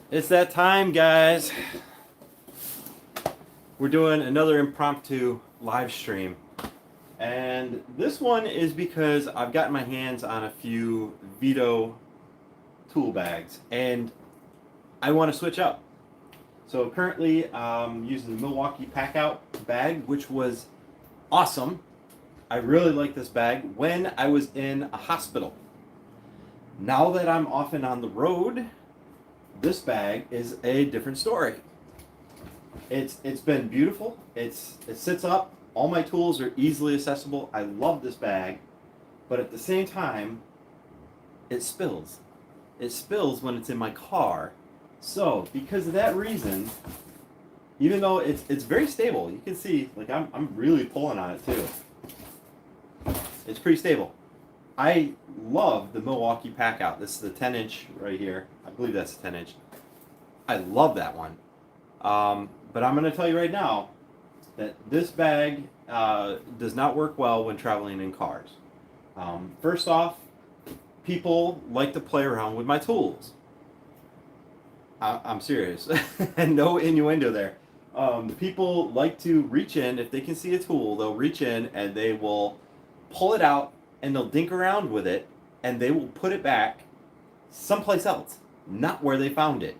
It's that time, guys. We're doing another impromptu live stream. And this one is because I've gotten my hands on a few VETO tool bags and I want to switch up. So currently I'm using the Milwaukee Packout bag, which was awesome. I really like this bag when I was in a hospital. Now that I'm off and on the road, this bag is a different story. It's been beautiful. It sits up. All my tools are easily accessible. I love this bag, but at the same time, it spills. It spills when it's in my car. So because of that reason, even though it's very stable, you can see like I'm really pulling on it too. It's pretty stable. I love the Milwaukee Packout. This is the 10-inch right here. I believe that's a 10-inch. I love that one. But I'm going to tell you right now that this bag does not work well when traveling in cars. First off, people like to play around with my tools. I'm serious. No innuendo there. People like to reach in. If they can see a tool, they'll reach in and they will pull it out and they'll dink around with it and they will put it back someplace else, not where they found it.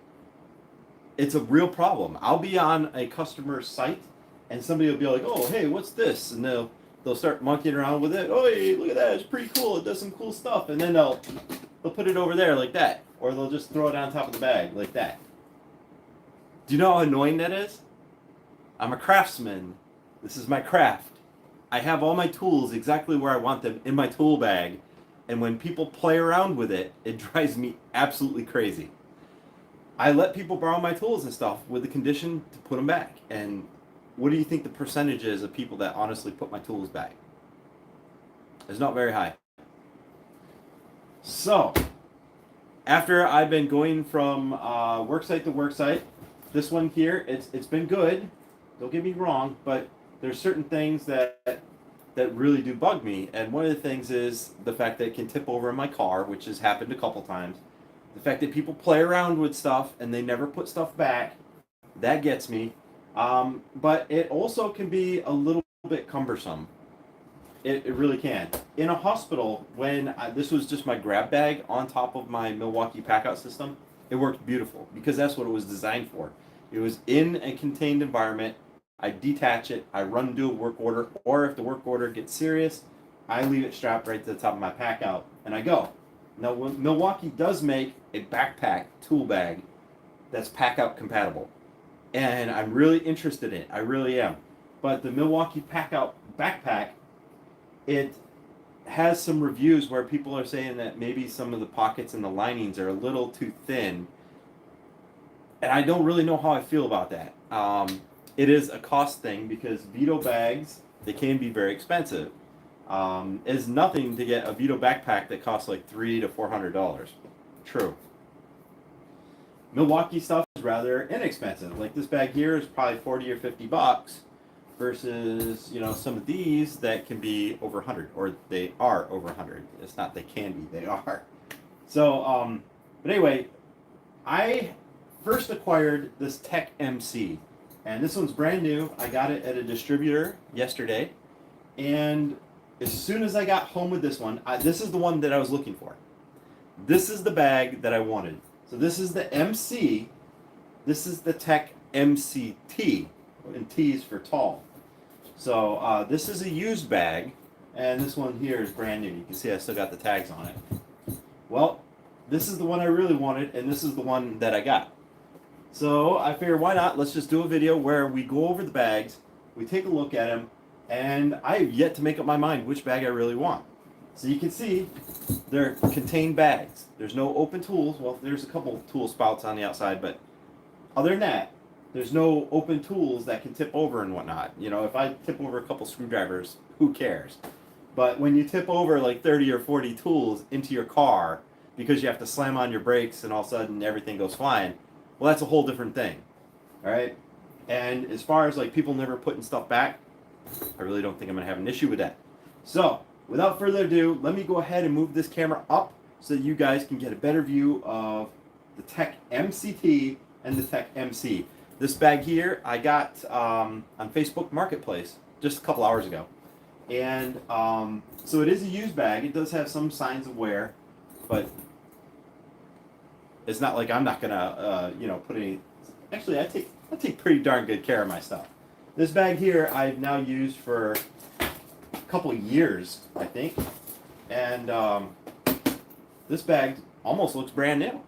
It's a real problem. I'll be on a customer's site and somebody will be like, "Oh, hey, what's this?" And they'll start monkeying around with it. "Oh, hey, look at that. It's pretty cool. It does some cool stuff." And then they'll put it over there like that, or they'll just throw it on top of the bag like that. Do you know how annoying that is? I'm a craftsman. This is my craft. I have all my tools exactly where I want them in my tool bag, and when people play around with it, it drives me absolutely crazy. I let people borrow my tools and stuff with the condition to put them back. And what do you think the percentage is of people that honestly put my tools back? It's not very high. So, after I've been going from worksite to worksite, this one here, it's been good. Don't get me wrong, but there's certain things that really do bug me. And one of the things is the fact that it can tip over in my car, which has happened a couple times. The fact that people play around with stuff and they never put stuff back, that gets me. But it also can be a little bit cumbersome. It really can. In a hospital, when this was just my grab bag on top of my Milwaukee Packout system, it worked beautiful because that's what it was designed for. It was in a contained environment. I detach it, I run do a work order, or if the work order gets serious, I leave it strapped right to the top of my Packout and I go. Now, Milwaukee does make a backpack tool bag that's Packout compatible, and I'm really interested in it. I really am. But the Milwaukee Packout backpack, it has some reviews where people are saying that maybe some of the pockets and the linings are a little too thin, and I don't really know how I feel about that. It is a cost thing because VETO bags, they can be very expensive. Is nothing to get a VETO backpack that costs like $300 to $400. True. Milwaukee stuff is rather inexpensive. Like this bag here is probably 40 or 50 bucks versus, some of these that can be over 100, or they are over 100. It's not they can be, they are. So, but anyway, I first acquired this Tech MC, and this one's brand new. I got it at a distributor yesterday, and as soon as I got home with this one, this is the one that I was looking for. This is the bag that I wanted. So this is the MC. This is the Tech MCT, and T is for tall. So this is a used bag, and this one here is brand new. You can see I still got the tags on it. Well, this is the one I really wanted, and this is the one that I got. So I figured, why not? Let's just do a video where we go over the bags, we take a look at them, and I have yet to make up my mind which bag I really want. So you can see they're contained bags. There's no open tools. Well, there's a couple tool spouts on the outside, but other than that, there's no open tools that can tip over and whatnot. If I tip over a couple screwdrivers, who cares? But when you tip over like 30 or 40 tools into your car because you have to slam on your brakes and all of a sudden everything goes flying, well, that's a whole different thing. All right? And as far as like people never putting stuff back, I really don't think I'm going to have an issue with that. So, without further ado, let me go ahead and move this camera up so that you guys can get a better view of the Tech MCT and the Tech MC. This bag here I got on Facebook Marketplace just a couple hours ago. And so it is a used bag. It does have some signs of wear, but it's not like I'm not gonna put any. Actually, I take pretty darn good care of my stuff. This bag here I've now used for a couple of years, I think, and this bag almost looks brand new.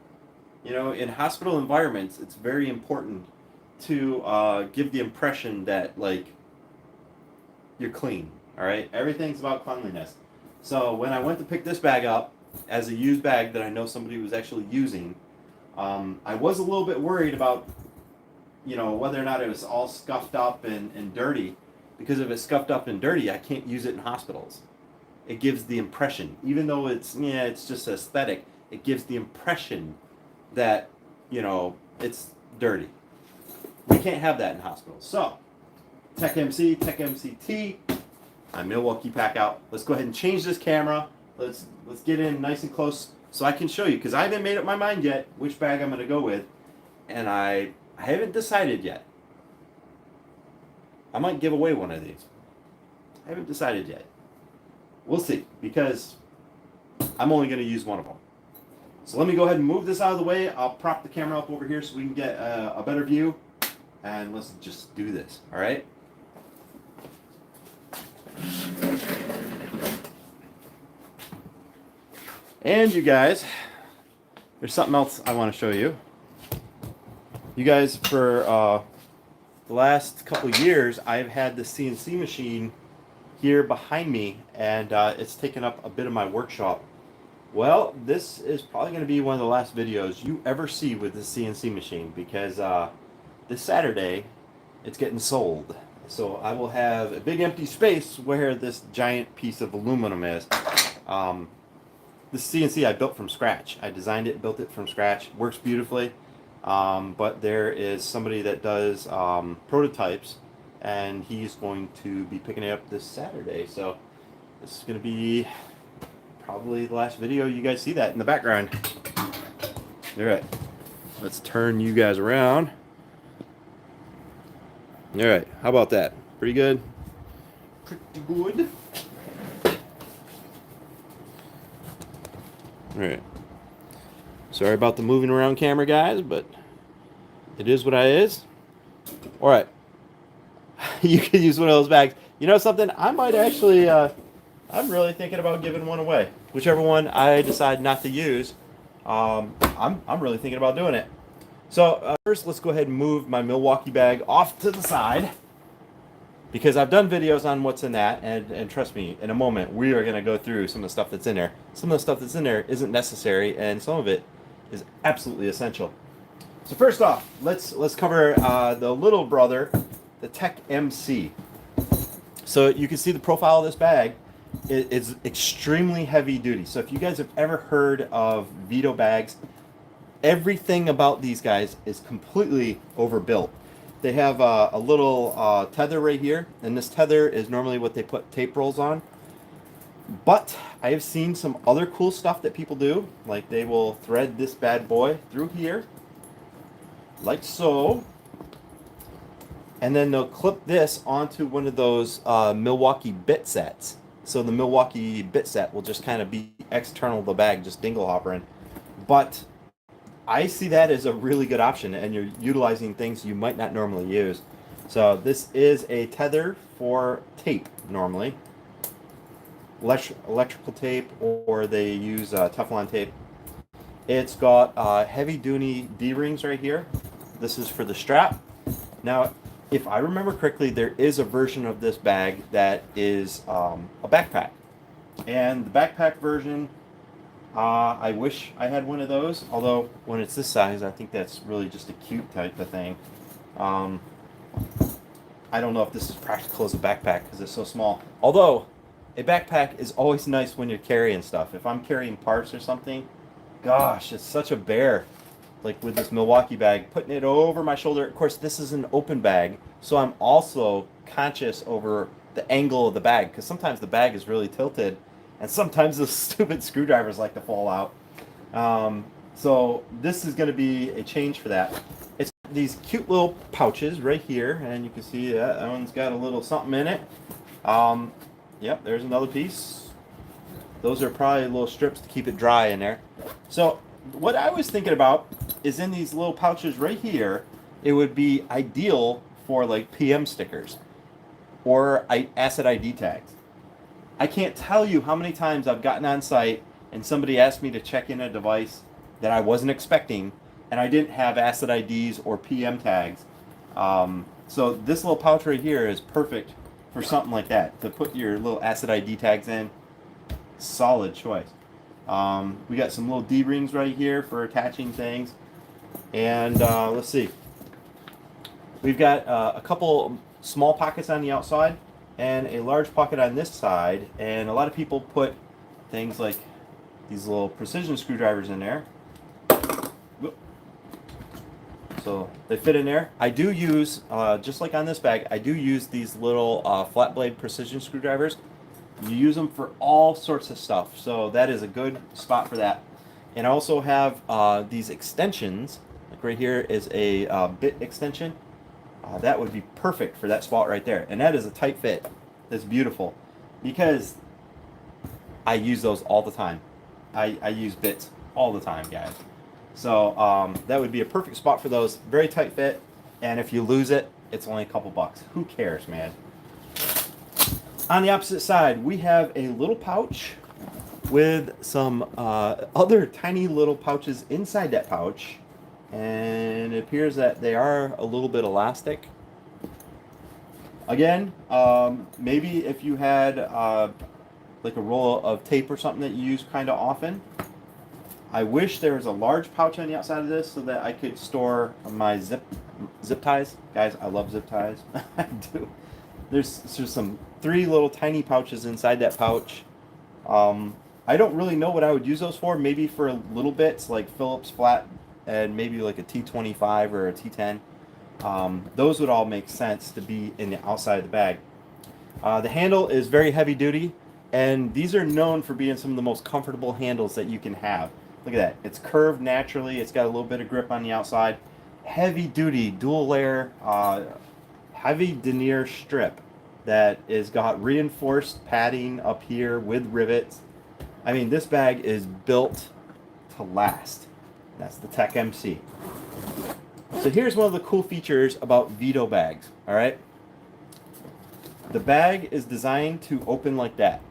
You know, in hospital environments, it's very important to give the impression that like you're clean. All right, everything's about cleanliness. So when I went to pick this bag up as a used bag that I know somebody was actually using, I was a little bit worried about, whether or not it was all scuffed up and dirty, because if it's scuffed up and dirty, I can't use it in hospitals. It gives the impression, even though it's just aesthetic, it gives the impression that, it's dirty. We can't have that in hospitals. So, Tech MC, Tech MCT, my Milwaukee pack out. Let's go ahead and change this camera. Let's get in nice and close so I can show you, because I haven't made up my mind yet which bag I'm going to go with, and I haven't decided yet. I might give away one of these. I haven't decided yet. We'll see, because I'm only going to use one of them. So let me go ahead and move this out of the way. I'll prop the camera up over here so we can get a better view, and let's just do this, all right? And you guys, there's something else I want to show you. You guys, for the last couple of years, I've had the CNC machine here behind me, and it's taken up a bit of my workshop. Well, this is probably going to be one of the last videos you ever see with the CNC machine, because this Saturday, it's getting sold. So I will have a big empty space where this giant piece of aluminum is. This CNC I built from scratch. I designed it, built it from scratch. Works beautifully. But there is somebody that does prototypes, and he's going to be picking it up this Saturday. So this is going to be probably the last video you guys see that in the background. All right, let's turn you guys around. All right, how about that? Pretty good? Pretty good. All right. Sorry about the moving around camera, guys, but it is what it is. All right. You can use one of those bags. You know something? I might actually, I'm really thinking about giving one away. Whichever one I decide not to use, I'm really thinking about doing it. So first, let's go ahead and move my Milwaukee bag off to the side, because I've done videos on what's in that, and trust me, in a moment we are going to go through some of the stuff that's in there. Some of the stuff that's in there isn't necessary, and some of it is absolutely essential. So first off, let's cover the little brother, the Tech MC. So you can see the profile of this bag. It's extremely heavy duty. So if you guys have ever heard of VETO bags, everything about these guys is completely overbuilt. They have a little tether right here, and this tether is normally what they put tape rolls on. But I have seen some other cool stuff that people do, like they will thread this bad boy through here, like so, and then they'll clip this onto one of those Milwaukee bit sets. So the Milwaukee bit set will just kind of be external to the bag, just dingle hoppering. But I see that as a really good option, and you're utilizing things you might not normally use. So this is a tether for tape normally. Electrical tape, or they use Teflon tape. It's got heavy duty D-rings right here. This is for the strap. Now, if I remember correctly, there is a version of this bag that is a backpack. And the backpack version, I wish I had one of those, although when it's this size, I think that's really just a cute type of thing. I don't know if this is practical as a backpack because it's so small. Although, a backpack is always nice when you're carrying stuff. If I'm carrying parts or something, gosh, it's such a bear. Like with this Milwaukee bag, putting it over my shoulder. Of course, this is an open bag, so I'm also conscious over the angle of the bag, because sometimes the bag is really tilted, and sometimes the stupid screwdrivers like to fall out. So this is going to be a change for that. It's these cute little pouches right here, and you can see that one's got a little something in it. Yep, there's another piece. Those are probably little strips to keep it dry in there. So what I was thinking about is in these little pouches right here, it would be ideal for like PM stickers or asset ID tags. I can't tell you how many times I've gotten on site and somebody asked me to check in a device that I wasn't expecting, and I didn't have asset IDs or PM tags. So this little pouch right here is perfect for something like that, to put your little asset ID tags in. Solid choice. We got some little D-rings right here for attaching things. And let's see. We've got a couple small pockets on the outside and a large pocket on this side. And a lot of people put things like these little precision screwdrivers in there. So they fit in there. I do use, just like on this bag, I do use these little flat blade precision screwdrivers. You use them for all sorts of stuff. So that is a good spot for that. And I also have these extensions. Like right here is a bit extension. That would be perfect for that spot right there. And that is a tight fit. That's beautiful. Because I use those all the time. I use bits all the time, guys. So that would be a perfect spot for those. Very tight fit. And if you lose it, it's only a couple bucks. Who cares, man? On the opposite side, we have a little pouch with some other tiny little pouches inside that pouch. And it appears that they are a little bit elastic. Again, maybe if you had like a roll of tape or something that you use kind of often. I wish there was a large pouch on the outside of this so that I could store my zip ties. Guys, I love zip ties. I do. There's some 3 little tiny pouches inside that pouch. I don't really know what I would use those for. Maybe for little bits like Phillips flat and maybe like a T25 or a T10. Those would all make sense to be in the outside of the bag. The handle is very heavy duty, and these are known for being some of the most comfortable handles that you can have. Look at that. It's curved naturally. It's got a little bit of grip on the outside. Heavy duty, dual layer, heavy denier strip that is got reinforced padding up here with rivets. I mean, this bag is built to last. That's the Tech MC. So here's one of the cool features about VETO bags, all right? The bag is designed to open like that.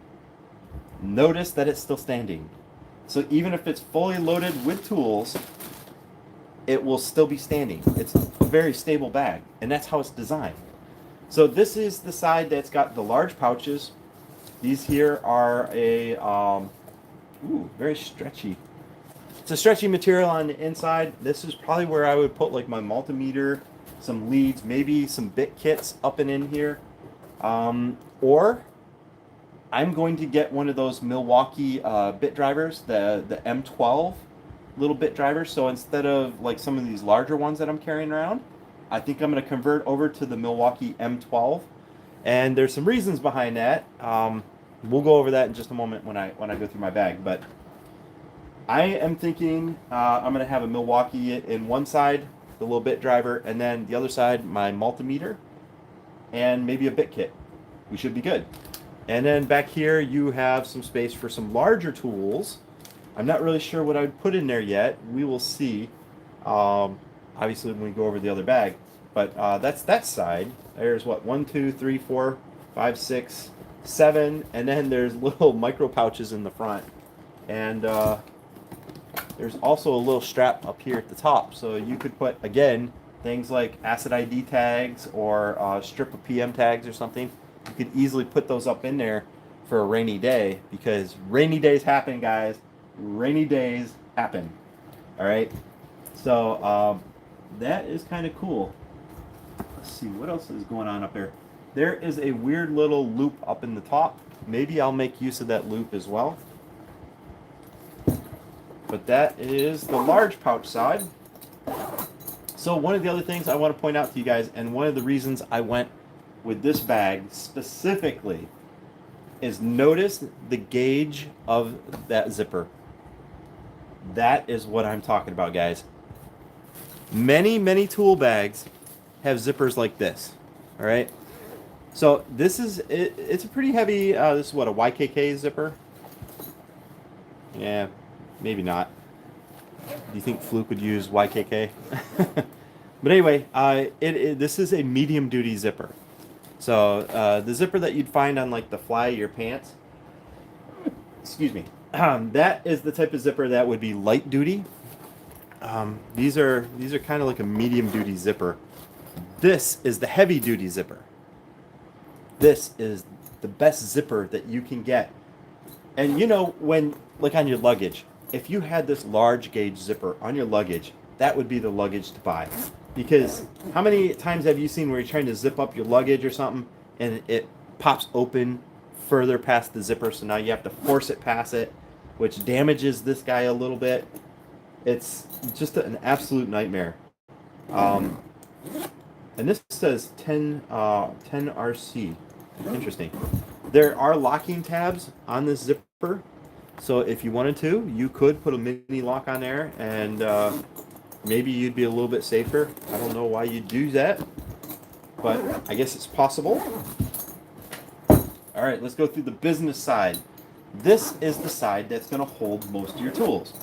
Notice that it's still standing. So even if it's fully loaded with tools, it will still be standing. It's a very stable bag, and that's how it's designed. So this is the side that's got the large pouches. These here are a very stretchy. It's a stretchy material on the inside. This is probably where I would put like my multimeter, some leads, maybe some bit kits up and in here. Or I'm going to get one of those Milwaukee bit drivers, the M12 little bit drivers. So instead of like some of these larger ones that I'm carrying around, I think I'm going to convert over to the Milwaukee M12. And there's some reasons behind that. We'll go over that in just a moment when I go through my bag. But I am thinking I'm going to have a Milwaukee in one side, the little bit driver, and then the other side, my multimeter, and maybe a bit kit. We should be good. And then back here, you have some space for some larger tools. I'm not really sure what I'd put in there yet. We will see, obviously, when we go over the other bag. But that's that side. There's what, 1, 2, 3, 4, 5, 6, 7. And then there's little micro pouches in the front. And there's also a little strap up here at the top. So you could put, again, things like asset ID tags or a strip of PM tags or something. You could easily put those up in there for a rainy day, because rainy days happen, guys. Rainy days happen. All right. So that is kind of cool. Let's see what else is going on up there. There is a weird little loop up in the top. Maybe I'll make use of that loop as well. But that is the large pouch side. So one of the other things I want to point out to you guys, and one of the reasons I went with this bag specifically, is notice the gauge of that zipper. That is what I'm talking about, guys. Many tool bags have zippers like this. All right. So this is it's a pretty heavy. This is what, a YKK zipper. Yeah, maybe not. Do you think Fluke would use YKK? But anyway, this is a medium duty zipper. So the zipper that you'd find on like the fly of your pants, excuse me, that is the type of zipper that would be light duty. These are kind of like a medium duty zipper. This is the heavy duty zipper. This is the best zipper that you can get. And you know, when, like on your luggage, if you had this large gauge zipper on your luggage, that would be the luggage to buy. Because how many times have you seen where you're trying to zip up your luggage or something and it pops open further past the zipper, so now you have to force it past it, which damages this guy a little bit. It's just an absolute nightmare. And this says 10 RC. Interesting. There are locking tabs on this zipper, so if you wanted to, you could put a mini lock on there, and maybe you'd be a little bit safer. I don't know why you'd do that, but I guess it's possible. All right, let's go through the business side. This is the side that's going to hold most of your tools.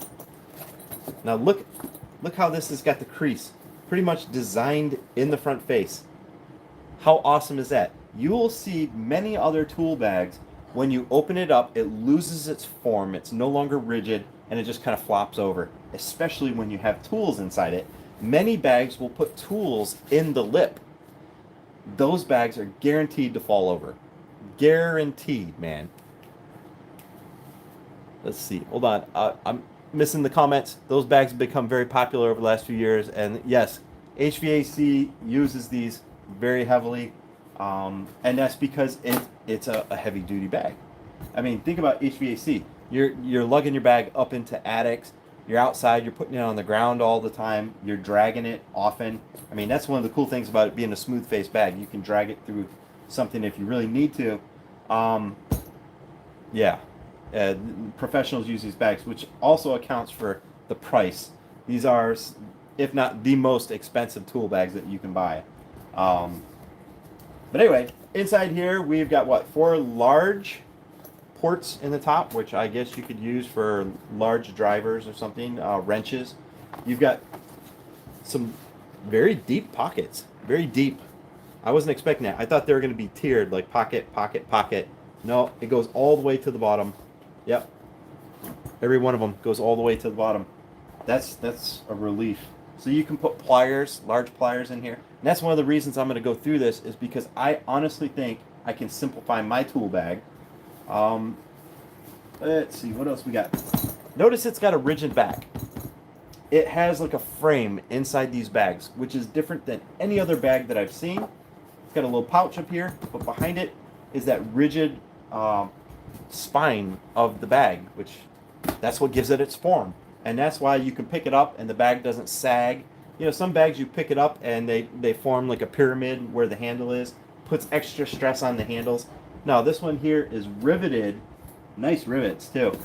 Now look how this has got the crease pretty much designed in the front face. How awesome is that? You will see many other tool bags, when you open it up, it loses its form. It's no longer rigid, and it just kind of flops over, especially when you have tools inside it. Many bags will put tools in the lip. Those bags are guaranteed to fall over. Guaranteed, man. Let's see. Hold on. I'm missing the comments. Those bags have become very popular over the last few years, and yes, HVAC uses these very heavily. And that's because it's a heavy duty bag. I mean, think about HVAC. You're lugging your bag up into attics. You're outside. You're putting it on the ground all the time. You're dragging it often. I mean, that's one of the cool things about it being a smooth face bag. You can drag it through something if you really need to. Yeah, professionals use these bags, which also accounts for the price. These are, if not the most expensive tool bags that you can buy. But anyway, inside here we've got what, 4 large ports in the top, which I guess you could use for large drivers or something, wrenches. You've got some very deep pockets, very deep. I wasn't expecting that. I thought they were going to be tiered, like pocket, pocket, pocket. No, it goes all the way to the bottom. Yep. Every one of them goes all the way to the bottom. That's a relief. So you can put pliers, large pliers in here. And that's one of the reasons I'm going to go through this, is because I honestly think I can simplify my tool bag. Let's see, what else we got? Notice it's got a rigid back. It has like a frame inside these bags, which is different than any other bag that I've seen. It's got a little pouch up here, but behind it is that rigid spine of the bag, which that's what gives it its form. And that's why you can pick it up and the bag doesn't sag. You know, some bags you pick it up and they form like a pyramid where the handle is, puts extra stress on the handles. No, this one here is riveted. Nice rivets too.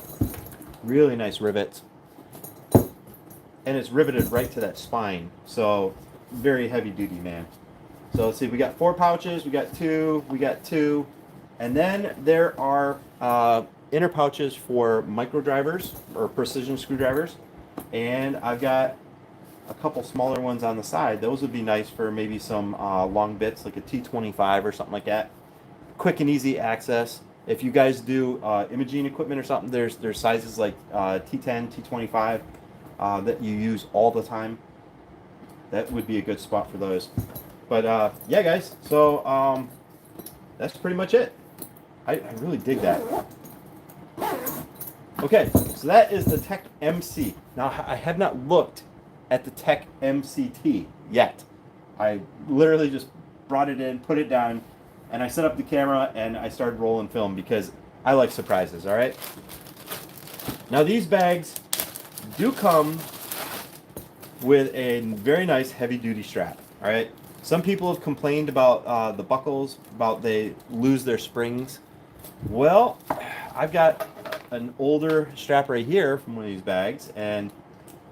Really nice rivets. And it's riveted right to that spine. So very heavy duty, man. So let's see, we got 4 pouches, we got 2, and then there are inner pouches for micro drivers or precision screwdrivers. And I've got a couple smaller ones on the side. Those would be nice for maybe some long bits, like a T25 or something like that. Quick and easy access. If you guys do imaging equipment or something, there's sizes like T10, T25 that you use all the time. That would be a good spot for those. But yeah, guys, so that's pretty much it. I really dig that. Okay, so that is the Tech MC. Now, I have not looked at the Tech MCT yet. I literally just brought it in, put it down, and I set up the camera and I started rolling film because I like surprises, all right? Now, these bags do come with a very nice heavy-duty strap, all right? Some people have complained about the buckles, about they lose their springs. Well, I've got an older strap right here from one of these bags, and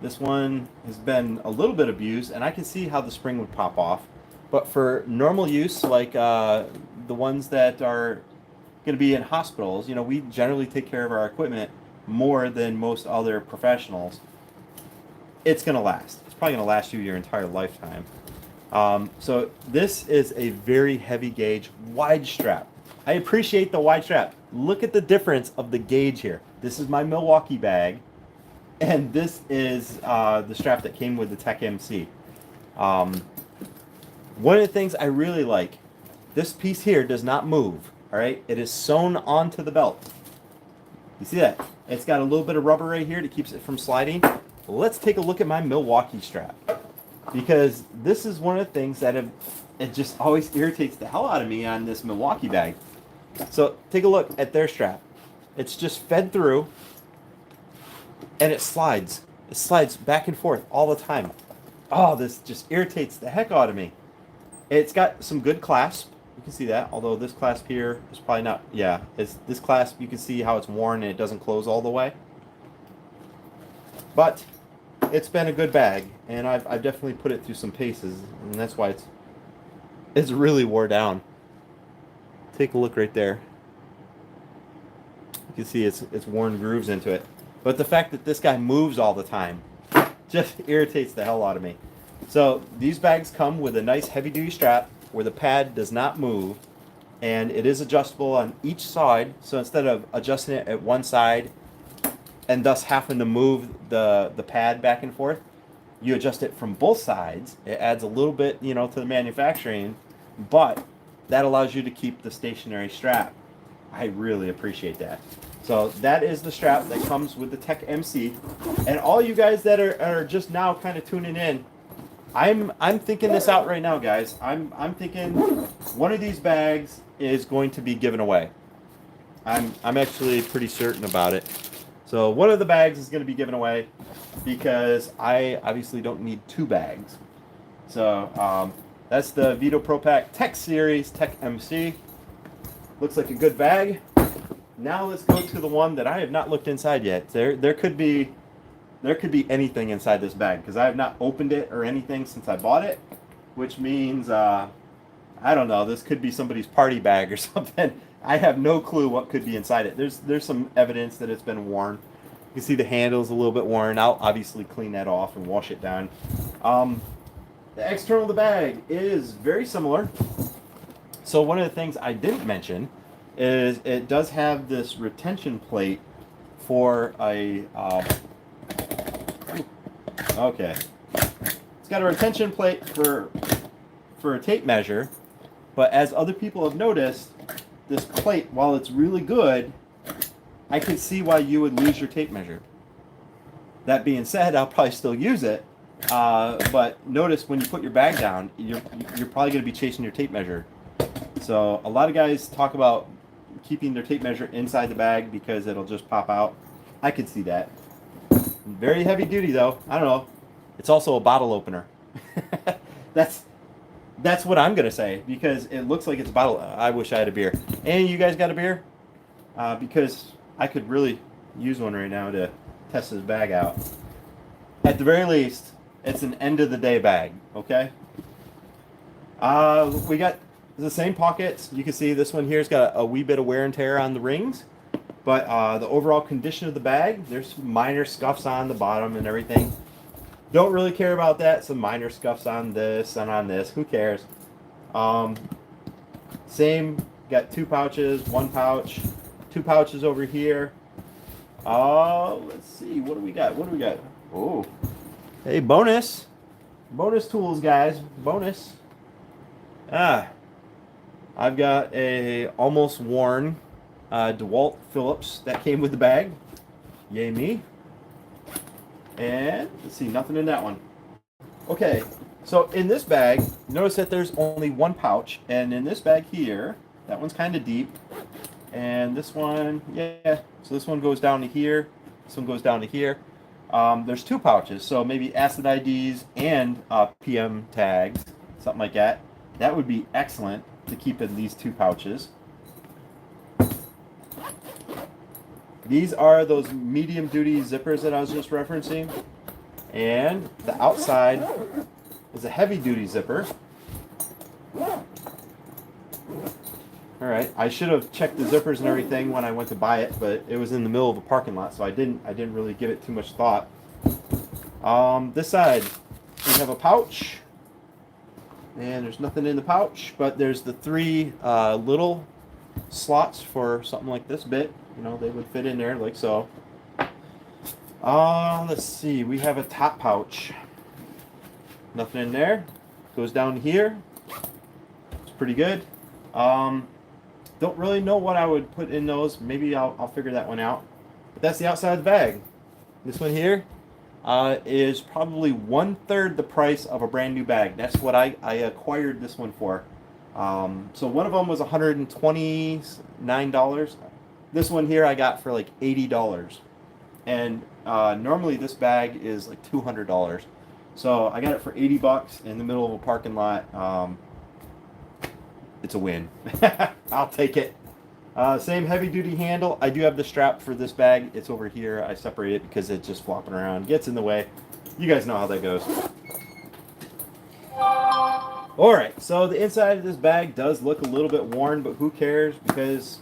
this one has been a little bit abused, and I can see how the spring would pop off. But for normal use, like the ones that are going to be in hospitals, you know, we generally take care of our equipment more than most other professionals. It's going to last. It's probably going to last you your entire lifetime. So this is a very heavy gauge, wide strap. I appreciate the wide strap. Look at the difference of the gauge here. This is my Milwaukee bag, and this is the strap that came with the Tech MC. One of the things I really like, this piece here does not move, all right? It is sewn onto the belt. You see that? It's got a little bit of rubber right here that keeps it from sliding. Let's take a look at my Milwaukee strap, because this is one of the things that it just always irritates the hell out of me on this Milwaukee bag. So take a look at their strap. It's just fed through, and it slides. It slides back and forth all the time. Oh, this just irritates the heck out of me. It's got some good clasp. You can see that, although this clasp here is probably not, yeah, this clasp, you can see how it's worn and it doesn't close all the way. But it's been a good bag, and I've definitely put it through some paces, and that's why it's really wore down. Take a look right there. You can see it's worn grooves into it. But the fact that this guy moves all the time just irritates the hell out of me. So these bags come with a nice heavy-duty strap where the pad does not move, and it is adjustable on each side. So instead of adjusting it at one side and thus having to move the pad back and forth, you adjust it from both sides. It adds a little bit, you know, to the manufacturing, but that allows you to keep the stationary strap. I really appreciate that. So that is the strap that comes with the Tech MC. And all you guys that are just now kind of tuning in, I'm thinking this out right now, guys. I'm thinking one of these bags is going to be given away. I'm actually pretty certain about it. So one of the bags is going to be given away because I obviously don't need two bags. So that's the VETO Pro Pack Tech Series Tech MC. Looks like a good bag. Now let's go to the one that I have not looked inside yet. There could be anything inside this bag because I have not opened it or anything since I bought it, which means I don't know. This could be somebody's party bag or something. I have no clue what could be inside it. There's some evidence that it's been worn. You can see the handle's a little bit worn. I'll obviously clean that off and wash it down. The external of the bag is very similar. So one of the things I didn't mention is it does have this retention plate for a okay. It's got a retention plate for a tape measure, but as other people have noticed, this plate, while it's really good, I can see why you would lose your tape measure. That being said, I'll probably still use it, but notice when you put your bag down, you're probably going to be chasing your tape measure. So a lot of guys talk about keeping their tape measure inside the bag because it'll just pop out. I could see that. Very heavy duty though. I don't know. It's also a bottle opener. That's what I'm gonna say because it looks like it's a bottle. I wish I had a beer. And you guys got a beer? Because I could really use one right now to test this bag out. At the very least, it's an end of the day bag. Okay. We got the same pockets. You can see this one here's got a wee bit of wear and tear on the rings, but the overall condition of the bag, there's some minor scuffs on the bottom and everything. Don't really care about that. Some minor scuffs on this and on this. Who cares? Same. Got two pouches, one pouch, two pouches over here. Let's see. What do we got? What do we got? Oh, hey, bonus tools, guys. Bonus. I've got a almost worn DeWalt Phillips that came with the bag. Yay me. And let's see, nothing in that one. Okay, so in this bag, notice that there's only one pouch, and in this bag here, that one's kind of deep, and this one, yeah, so this one goes down to here, this one goes down to here. There's two pouches, so maybe acid IDs and PM tags, something like that. That would be excellent to keep in these two pouches. These are those medium duty zippers that I was just referencing. And the outside is a heavy duty zipper. Alright, I should have checked the zippers and everything when I went to buy it, but it was in the middle of a parking lot, so I didn't really give it too much thought. This side, we have a pouch. And there's nothing in the pouch, but there's the 3 little slots for something like this bit. You know, they would fit in there like so. Let's see, we have a top pouch. Nothing in there. Goes down here. It's pretty good. Don't really know what I would put in those. Maybe I'll figure that one out. But that's the outside of the bag. This one here is probably 1/3 the price of a brand new bag. That's what I acquired this one for. So one of them was $129. This one here I got for like $80. And normally this bag is like $200. So I got it for 80 bucks in the middle of a parking lot. It's a win. I'll take it. Same heavy duty handle. I do have the strap for this bag. It's over here. I separate it because it's just flopping around. Gets in the way. You guys know how that goes. Alright, so the inside of this bag does look a little bit worn, but who cares, because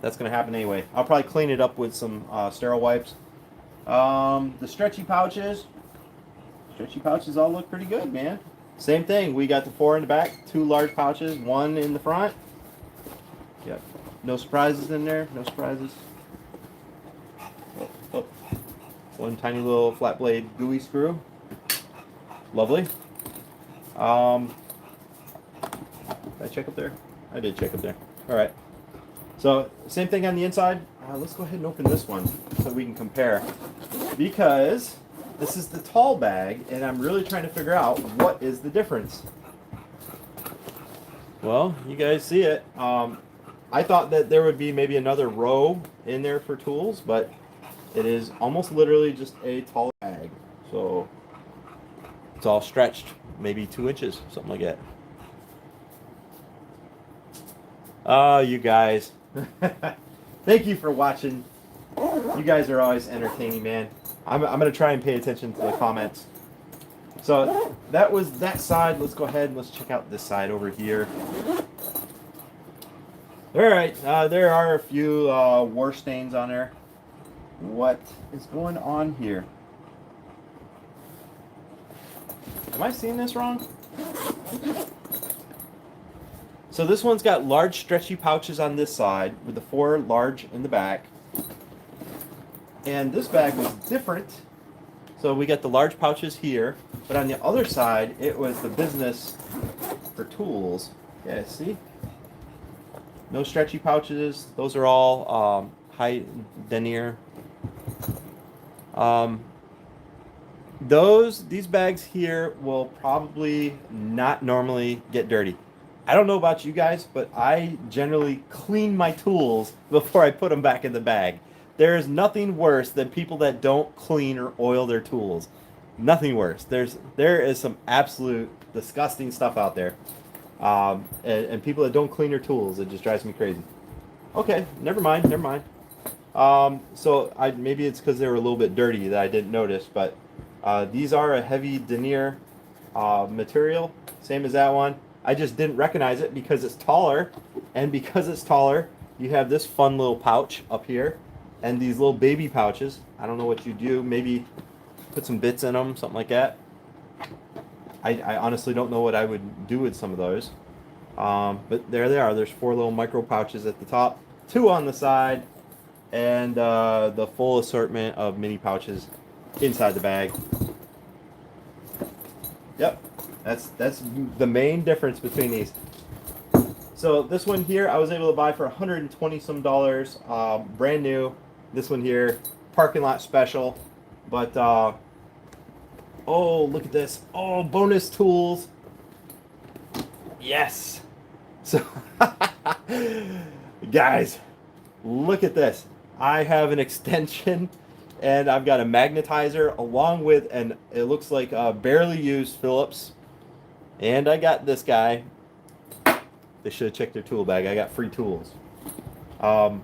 that's going to happen anyway. I'll probably clean it up with some sterile wipes. The stretchy pouches all look pretty good, man. Same thing. We got the 4 in the back, 2 large pouches, 1 in the front. Yep. No surprises in there. No surprises. Oh. 1 tiny little flat blade gooey screw. Lovely. Did I check up there? I did check up there. All right. So same thing on the inside. Let's go ahead and open this one so we can compare, because this is the tall bag, and I'm really trying to figure out what is the difference. Well, you guys see it. I thought that there would be maybe another row in there for tools, but it is almost literally just a tall bag. So it's all stretched, maybe 2 inches, something like that. Oh, you guys. Thank you for watching. You guys are always entertaining, man. I'm going to try and pay attention to the comments. So that was that side. Let's go ahead and let's check out this side over here. Alright, there are a few war stains on there. What is going on here? Am I seeing this wrong? So this one's got large stretchy pouches on this side with the 4 large in the back. And this bag was different. So we got the large pouches here, but on the other side it was the business for tools. Yeah, see? No stretchy pouches. Those are all high denier. These bags here will probably not normally get dirty. I don't know about you guys, but I generally clean my tools before I put them back in the bag. There is nothing worse than people that don't clean or oil their tools. Nothing worse. There is some absolute disgusting stuff out there. And people that don't clean their tools, it just drives me crazy. Okay, never mind. So maybe it's because they were a little bit dirty that I didn't notice, but these are a heavy denier material, same as that one. I just didn't recognize it because it's taller, and because it's taller, you have this fun little pouch up here, and these little baby pouches. I don't know what you do. Maybe put some bits in them, something like that. I honestly don't know what I would do with some of those. But there they are. There's 4 little micro pouches at the top, 2 on the side, and the full assortment of mini pouches inside the bag. Yep, that's the main difference between these. So this one here, I was able to buy for $120 some, brand new. This one here, parking lot special. But oh, look at this! Oh, bonus tools. Yes. So, guys, look at this. I have an extension, and I've got a magnetizer along with it looks like a barely used Phillips. And I got this guy. They should have checked their tool bag. I got free tools. So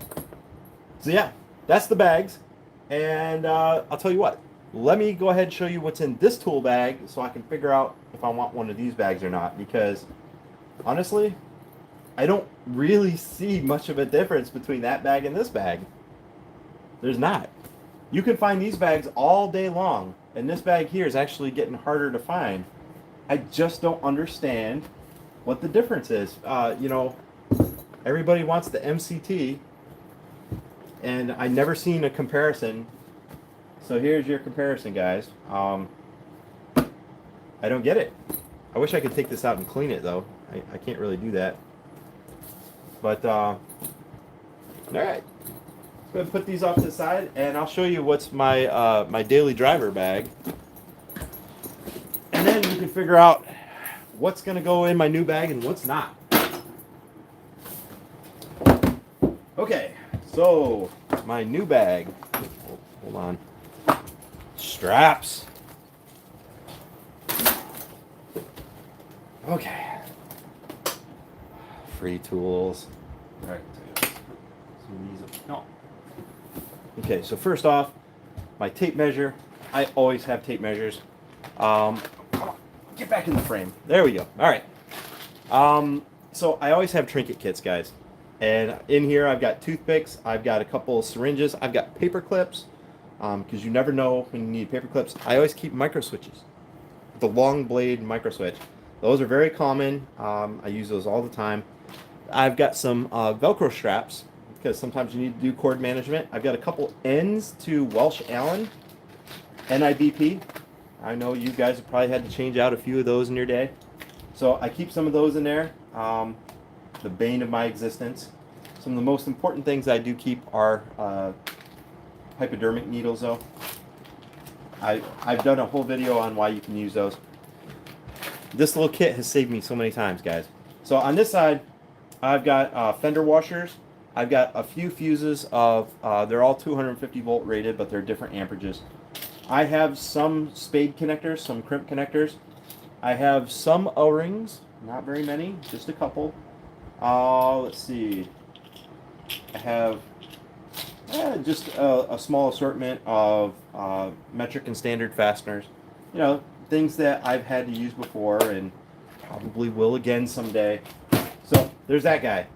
yeah, that's the bags. And I'll tell you what. Let me go ahead and show you what's in this tool bag so I can figure out if I want one of these bags or not. Because honestly, I don't really see much of a difference between that bag and this bag. There's not. You can find these bags all day long, and this bag here is actually getting harder to find. I just don't understand what the difference is. You know, everybody wants the MCT, and I never seen a comparison. So here's your comparison, guys. I don't get it. I wish I could take this out and clean it, though. I can't really do that. But, all right. Let's go ahead and put these off to the side, and I'll show you what's my, my daily driver bag. And then you can figure out what's going to go in my new bag and what's not. Okay, so my new bag. Hold on. Straps. Okay. Free tools. All right. No. Okay, so first off, my tape measure. I always have tape measures. Come on, get back in the frame. There we go. All right. So I always have trinket kits, guys. And in here, I've got toothpicks. I've got a couple of syringes. I've got paper clips, because you never know when you need paper clips. I always keep micro switches, the long blade micro switch. Those are very common. I use those all the time. I've got some Velcro straps because sometimes you need to do cord management. I've got a couple ends to Welsh Allen NIBP. I know you guys have probably had to change out a few of those in your day. So I keep some of those in there. The bane of my existence. Some of the most important things I do keep are hypodermic needles, though. I've done a whole video on why you can use those. This little kit has saved me so many times, guys. So on this side, I've got fender washers. I've got a few fuses of, they're all 250 volt rated, but they're different amperages. I have some spade connectors, some crimp connectors. I have some O-rings, not very many, just a couple. Let's see. I have just a small assortment of metric and standard fasteners. You know, things that I've had to use before and probably will again someday. So there's that guy.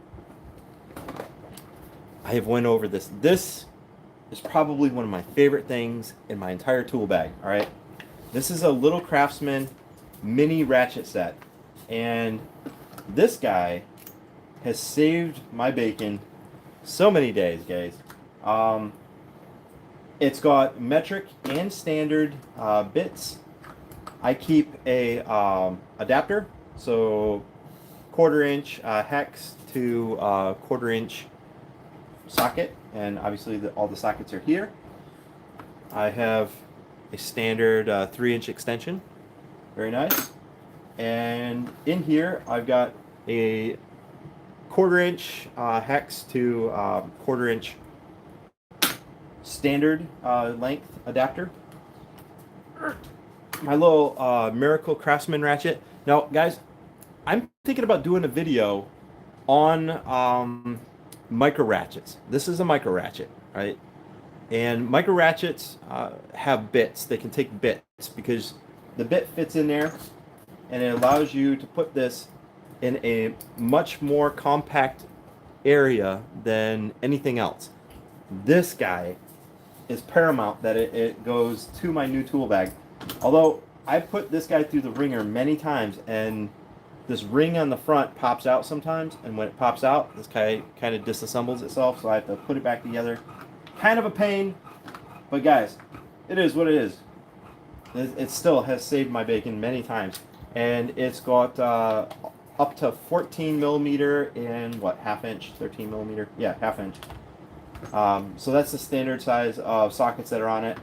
I have went over this. This is probably one of my favorite things in my entire tool bag. All right, this is a Little Craftsman mini ratchet set, and this guy has saved my bacon so many days, guys. It's got metric and standard bits. I keep a adapter, so 1/4 inch hex to 1/4 inch socket, and obviously all the sockets are here. I have a standard 3-inch extension, very nice. And in here I've got a 1/4 inch hex to 1/4 inch standard length adapter. My little Miracle Craftsman ratchet. Now, guys, I'm thinking about doing a video on micro ratchets. This is a micro ratchet, right? And micro ratchets have bits. They can take bits because the bit fits in there, and it allows you to put this in a much more compact area than anything else. This guy is paramount that it goes to my new tool bag. Although I put this guy through the ringer many times, and this ring on the front pops out sometimes, and when it pops out, this guy kind of disassembles itself, so I have to put it back together. Kind of a pain, but guys, it is what it is. It still has saved my bacon many times, and it's got up to 14 millimeter and what, 1/2 inch, 13 millimeter, yeah, 1/2 inch. So that's the standard size of sockets that are on it.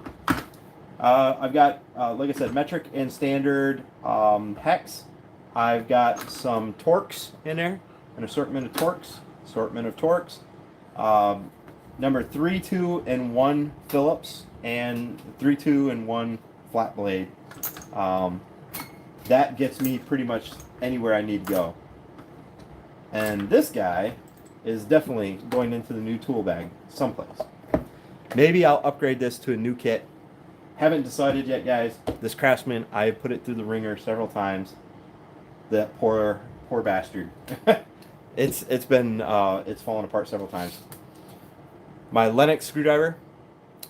I've got, like I said, metric and standard hex. I've got some Torx in there, an assortment of Torx, number 3, 2, and 1 Phillips, and 3, 2, and 1 flat blade. That gets me pretty much anywhere I need to go. And this guy is definitely going into the new tool bag someplace. Maybe I'll upgrade this to a new kit. Haven't decided yet, guys. This Craftsman, I put it through the ringer several times. That poor bastard. it's fallen apart several times. My Lennox screwdriver.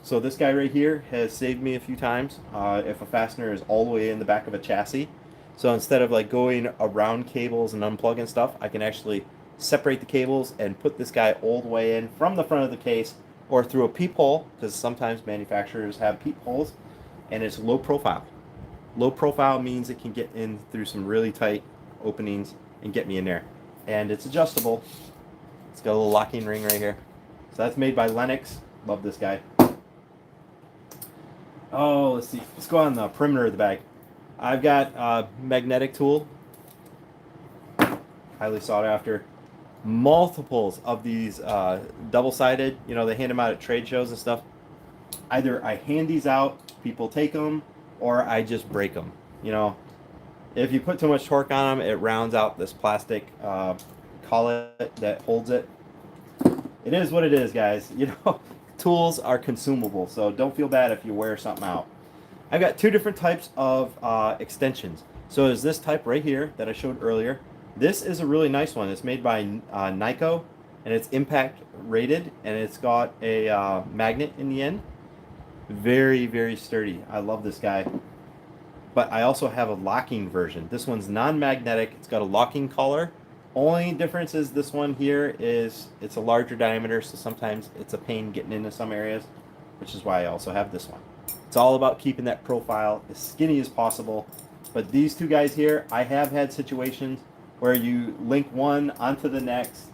So this guy right here has saved me a few times. If a fastener is all the way in the back of a chassis, so instead of like going around cables and unplugging stuff, I can actually separate the cables and put this guy all the way in from the front of the case or through a peephole, because sometimes manufacturers have peepholes, and it's low profile. Low profile means it can get in through some really tight openings and get me in there. And it's adjustable. It's got a little locking ring right here. So that's made by Lennox. Love this guy. Oh, let's see. Let's go on the perimeter of the bag. I've got a magnetic tool. Highly sought after. Multiples of these double-sided. You know, they hand them out at trade shows and stuff. Either I hand these out, people take them, or I just break them. You know, if you put too much torque on them, it rounds out this plastic collet that holds it. It is what it is, guys. You know, tools are consumable, so don't feel bad if you wear something out. I've got two different types of extensions. So there's this type right here that I showed earlier. This is a really nice one. It's made by Nyko, and it's impact rated, and it's got a magnet in the end. Very, very sturdy. I love this guy. But I also have a locking version. This one's non-magnetic. It's got a locking collar. Only difference is this one here is it's a larger diameter, so sometimes it's a pain getting into some areas, which is why I also have this one. It's all about keeping that profile as skinny as possible. But these two guys here, I have had situations where you link one onto the next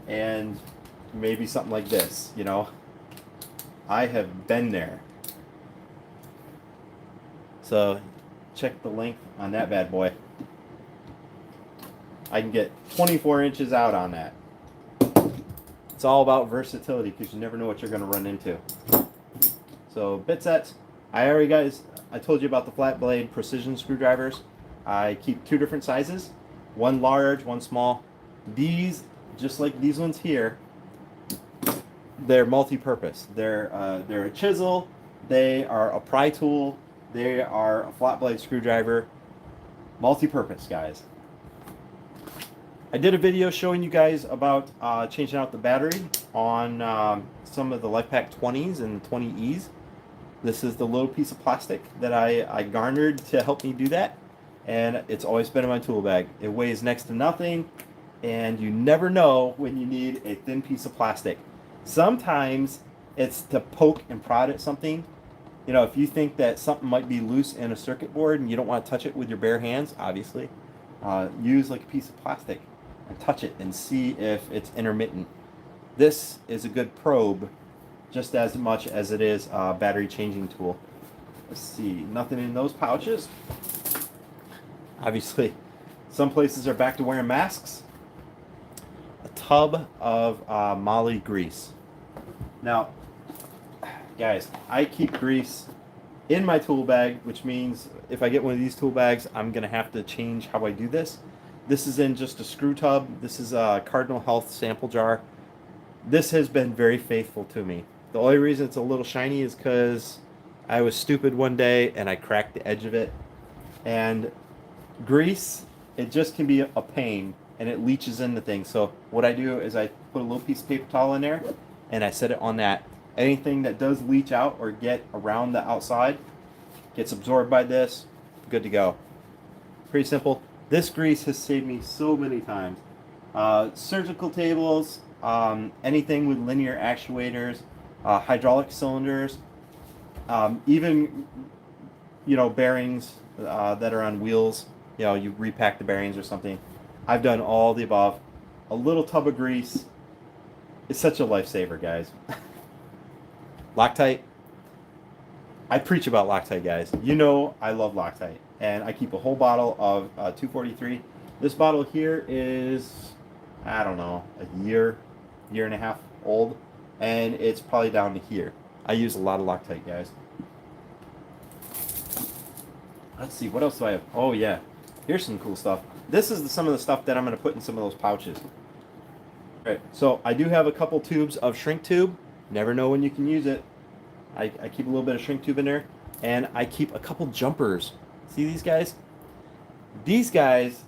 and maybe something like this, you know. I have been there. So check the length on that bad boy. I can get 24 inches out on that. It's all about versatility because you never know what you're going to run into. So bit sets. I told you about the flat blade precision screwdrivers. I keep two different sizes, one large, one small. These, just like these ones here, they're multi-purpose. They're a chisel, they are a pry tool, they are a flat blade screwdriver. Multi-purpose, guys. I did a video showing you guys about changing out the battery on some of the LifePak 20s and 20Es. This is the little piece of plastic that I garnered to help me do that, and it's always been in my tool bag. It weighs next to nothing, and you never know when you need a thin piece of plastic. Sometimes it's to poke and prod at something. You know, if you think that something might be loose in a circuit board and you don't want to touch it with your bare hands, obviously, use like a piece of plastic and touch it and see if it's intermittent. This is a good probe just as much as it is a battery changing tool. Let's see, nothing in those pouches. Obviously, some places are back to wearing masks. A tub of Molly grease. Now, guys, I keep grease in my tool bag, which means if I get one of these tool bags, I'm going to have to change how I do this. This is in just a screw tub. This is a Cardinal Health sample jar. This has been very faithful to me. The only reason it's a little shiny is because I was stupid one day and I cracked the edge of it. And grease, it just can be a pain and it leaches into things. So what I do is I put a little piece of paper towel in there and I set it on that. Anything that does leach out or get around the outside gets absorbed by this, good to go. Pretty simple. This grease has saved me so many times. Surgical tables, anything with linear actuators, hydraulic cylinders, even, you know, bearings that are on wheels. You know, you repack the bearings or something. I've done all the above. A little tub of grease is such a lifesaver, guys. Loctite. I preach about Loctite, guys. You know I love Loctite. And I keep a whole bottle of 243. This bottle here is, I don't know, a year and a half old. And it's probably down to here. I use a lot of Loctite, guys. Let's see, what else do I have? Oh, yeah. Here's some cool stuff. This is some of the stuff that I'm going to put in some of those pouches. All right, so I do have a couple tubes of shrink tube. Never know when you can use it. I keep a little bit of shrink tube in there, and I keep a couple jumpers. See these guys? These guys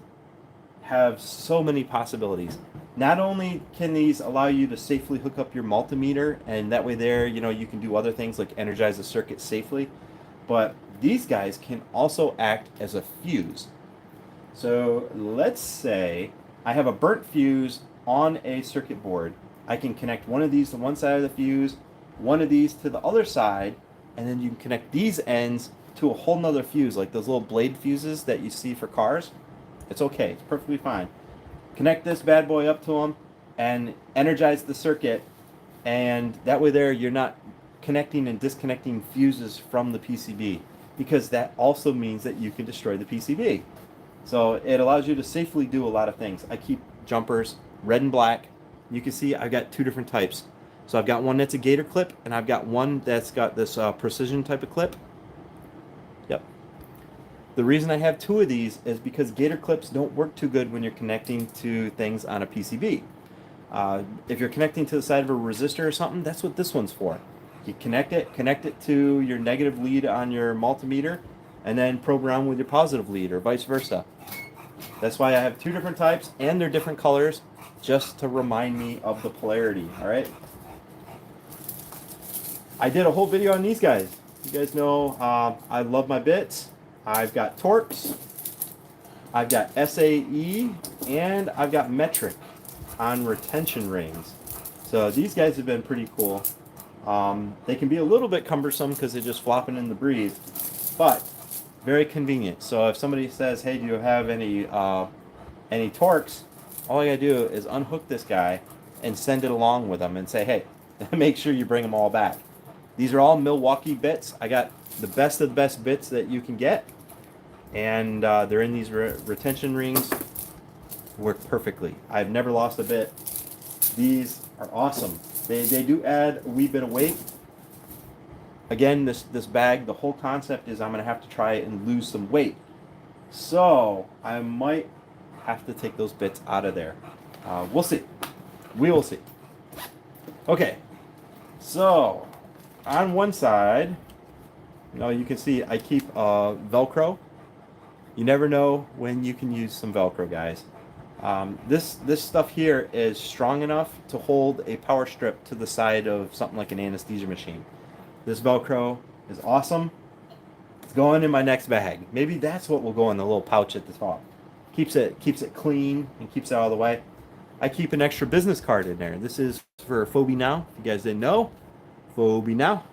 have so many possibilities. Not only can these allow you to safely hook up your multimeter, and that way there, you can do other things like energize the circuit safely, but these guys can also act as a fuse. So let's say I have a burnt fuse on a circuit board. I can connect one of these to one side of the fuse, one of these to the other side, and then you can connect these ends to a whole nother fuse, like those little blade fuses that you see for cars. It's okay, it's perfectly fine. Connect this bad boy up to them and energize the circuit, and that way there you're not connecting and disconnecting fuses from the PCB, because that also means that you can destroy the PCB. So it allows you to safely do a lot of things. I keep jumpers, red and black. You can see I've got two different types. So I've got one that's a gator clip, and I've got one that's got this precision type of clip. Yep. The reason I have two of these is because gator clips don't work too good when you're connecting to things on a PCB. If you're connecting to the side of a resistor or something, that's what this one's for. You connect it to your negative lead on your multimeter, and then probe around with your positive lead, or vice versa. That's why I have two different types, and they're different colors, just to remind me of the polarity, all right? I did a whole video on these guys. You guys know I love my bits. I've got Torx, I've got SAE, and I've got metric on retention rings. So these guys have been pretty cool. They can be a little bit cumbersome because they're just flopping in the breeze, but very convenient. So if somebody says, hey, do you have any Torx, all I gotta do is unhook this guy and send it along with them and say, hey, make sure you bring them all back. These are all Milwaukee bits. I got the best of the best bits that you can get, and they're in these retention rings. Work perfectly. I've never lost a bit. These are awesome. They do add a wee bit of weight. Again, this bag, the whole concept is I'm going to have to try and lose some weight. So I might have to take those bits out of there. We'll see. We will see. Okay. So on one side, you can see I keep Velcro. You never know when you can use some Velcro, guys. This stuff here is strong enough to hold a power strip to the side of something like an anesthesia machine. This Velcro is awesome. It's going in my next bag. Maybe that's what will go in the little pouch at the top. Keeps it clean and keeps it out of the way. I keep an extra business card in there. This is for Phobie Now. If you guys didn't know, Phobie Now.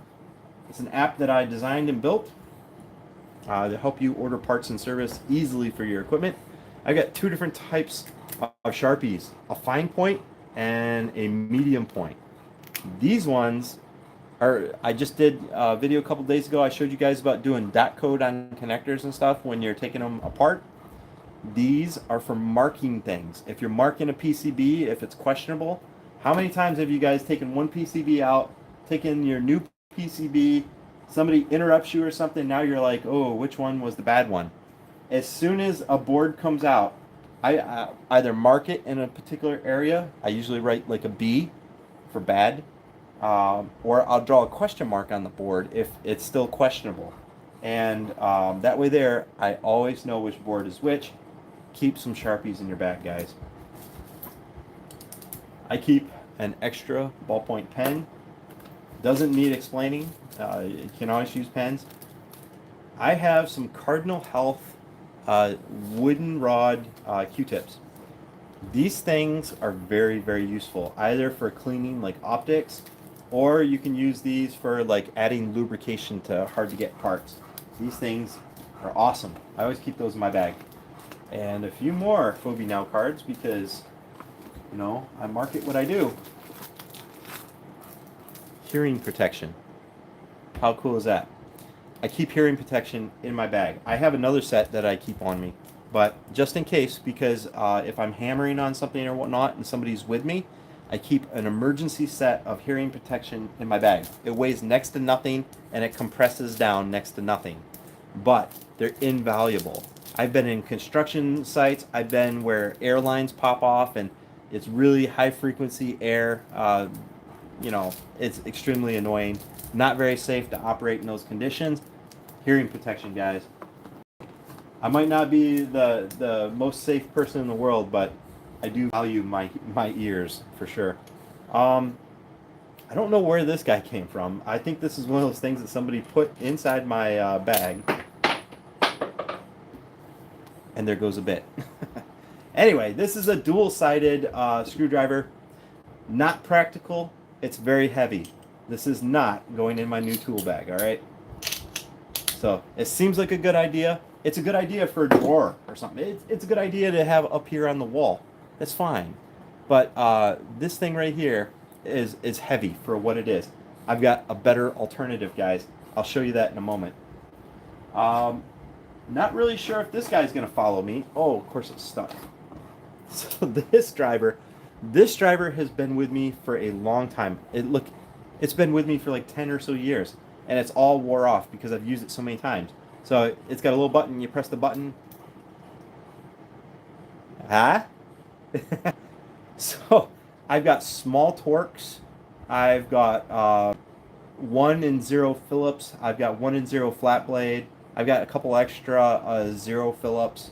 It's an app that I designed and built to help you order parts and service easily for your equipment. I've got two different types of Sharpies, a fine point and a medium point. These ones I just did a video a couple days ago. I showed you guys about doing dot code on connectors and stuff when you're taking them apart. These are for marking things. If you're marking a PCB, if it's questionable, how many times have you guys taken one PCB out, taken your new PCB, somebody interrupts you or something, now you're like, oh, which one was the bad one? As soon as a board comes out, I either mark it in a particular area. I usually write like a B for bad, or I'll draw a question mark on the board if it's still questionable. And that way there, I always know which board is which. Keep some Sharpies in your bag, guys. I keep an extra ballpoint pen. Doesn't need explaining. You can always use pens. I have some Cardinal Health wooden rod Q-tips. These things are very, very useful, either for cleaning like optics, or you can use these for like adding lubrication to hard to get parts. These things are awesome. I always keep those in my bag. And a few more Phobie Now cards because, I market what I do. Hearing protection. How cool is that? I keep hearing protection in my bag. I have another set that I keep on me, but just in case, because if I'm hammering on something or whatnot and somebody's with me, I keep an emergency set of hearing protection in my bag. It weighs next to nothing and it compresses down next to nothing, but they're invaluable. I've been in construction sites. I've been where airlines pop off and it's really high frequency air you know, it's extremely annoying. Not very safe to operate in those conditions. Hearing protection, guys. I might not be the most safe person in the world, but I do value my ears for sure. I don't know where this guy came from. I think this is one of those things that somebody put inside my bag. And there goes a bit. Anyway, this is a dual-sided screwdriver. Not practical. It's very heavy. This is not going in my new tool bag, all right? So it seems like a good idea. It's a good idea for a drawer or something. It's a good idea to have up here on the wall. That's fine. But this thing right here is heavy for what it is. I've got a better alternative, guys. I'll show you that in a moment. Not really sure if this guy's going to follow me. Oh, of course it's stuck. So this driver has been with me for a long time. It's been with me for like 10 or so years, and it's all wore off because I've used it so many times. So it's got a little button. You press the button. So I've got small Torx. I've got 1 and 0 Phillips. I've got 1 and 0 flat blade. I've got a couple extra 0 Phillips.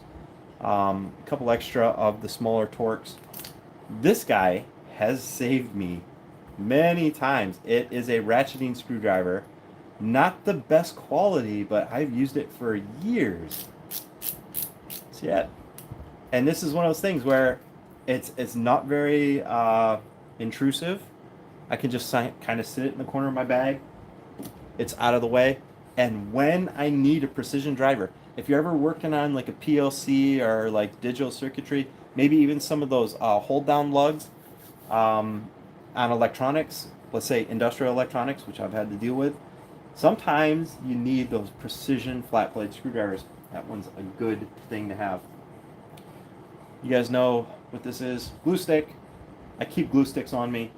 A couple extra of the smaller Torx. This guy has saved me many times. It is a ratcheting screwdriver. Not the best quality, but I've used it for years. See that? And this is one of those things where it's not very intrusive. I can just kind of sit it in the corner of my bag. It's out of the way. And when I need a precision driver, if you're ever working on like a PLC or like digital circuitry, maybe even some of those hold down lugs on electronics, let's say industrial electronics, which I've had to deal with, sometimes you need those precision flat blade screwdrivers. That one's a good thing to have. You guys know what this is. Glue stick. I keep glue sticks on me.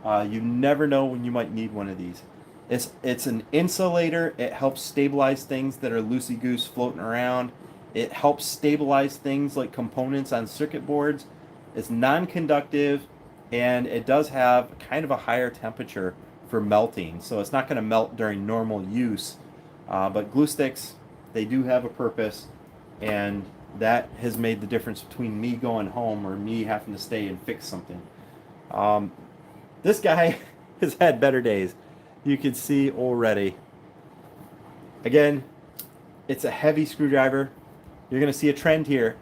You never know when you might need one of these. It's an insulator. It helps stabilize things that are loosey-goose floating around. It helps stabilize things like components on circuit boards. It's non-conductive, and it does have kind of a higher temperature for melting. So it's not going to melt during normal use. But glue sticks, they do have a purpose, and that has made the difference between me going home or me having to stay and fix something. This guy has had better days. You can see already. Again, it's a heavy screwdriver. You're going to see a trend here.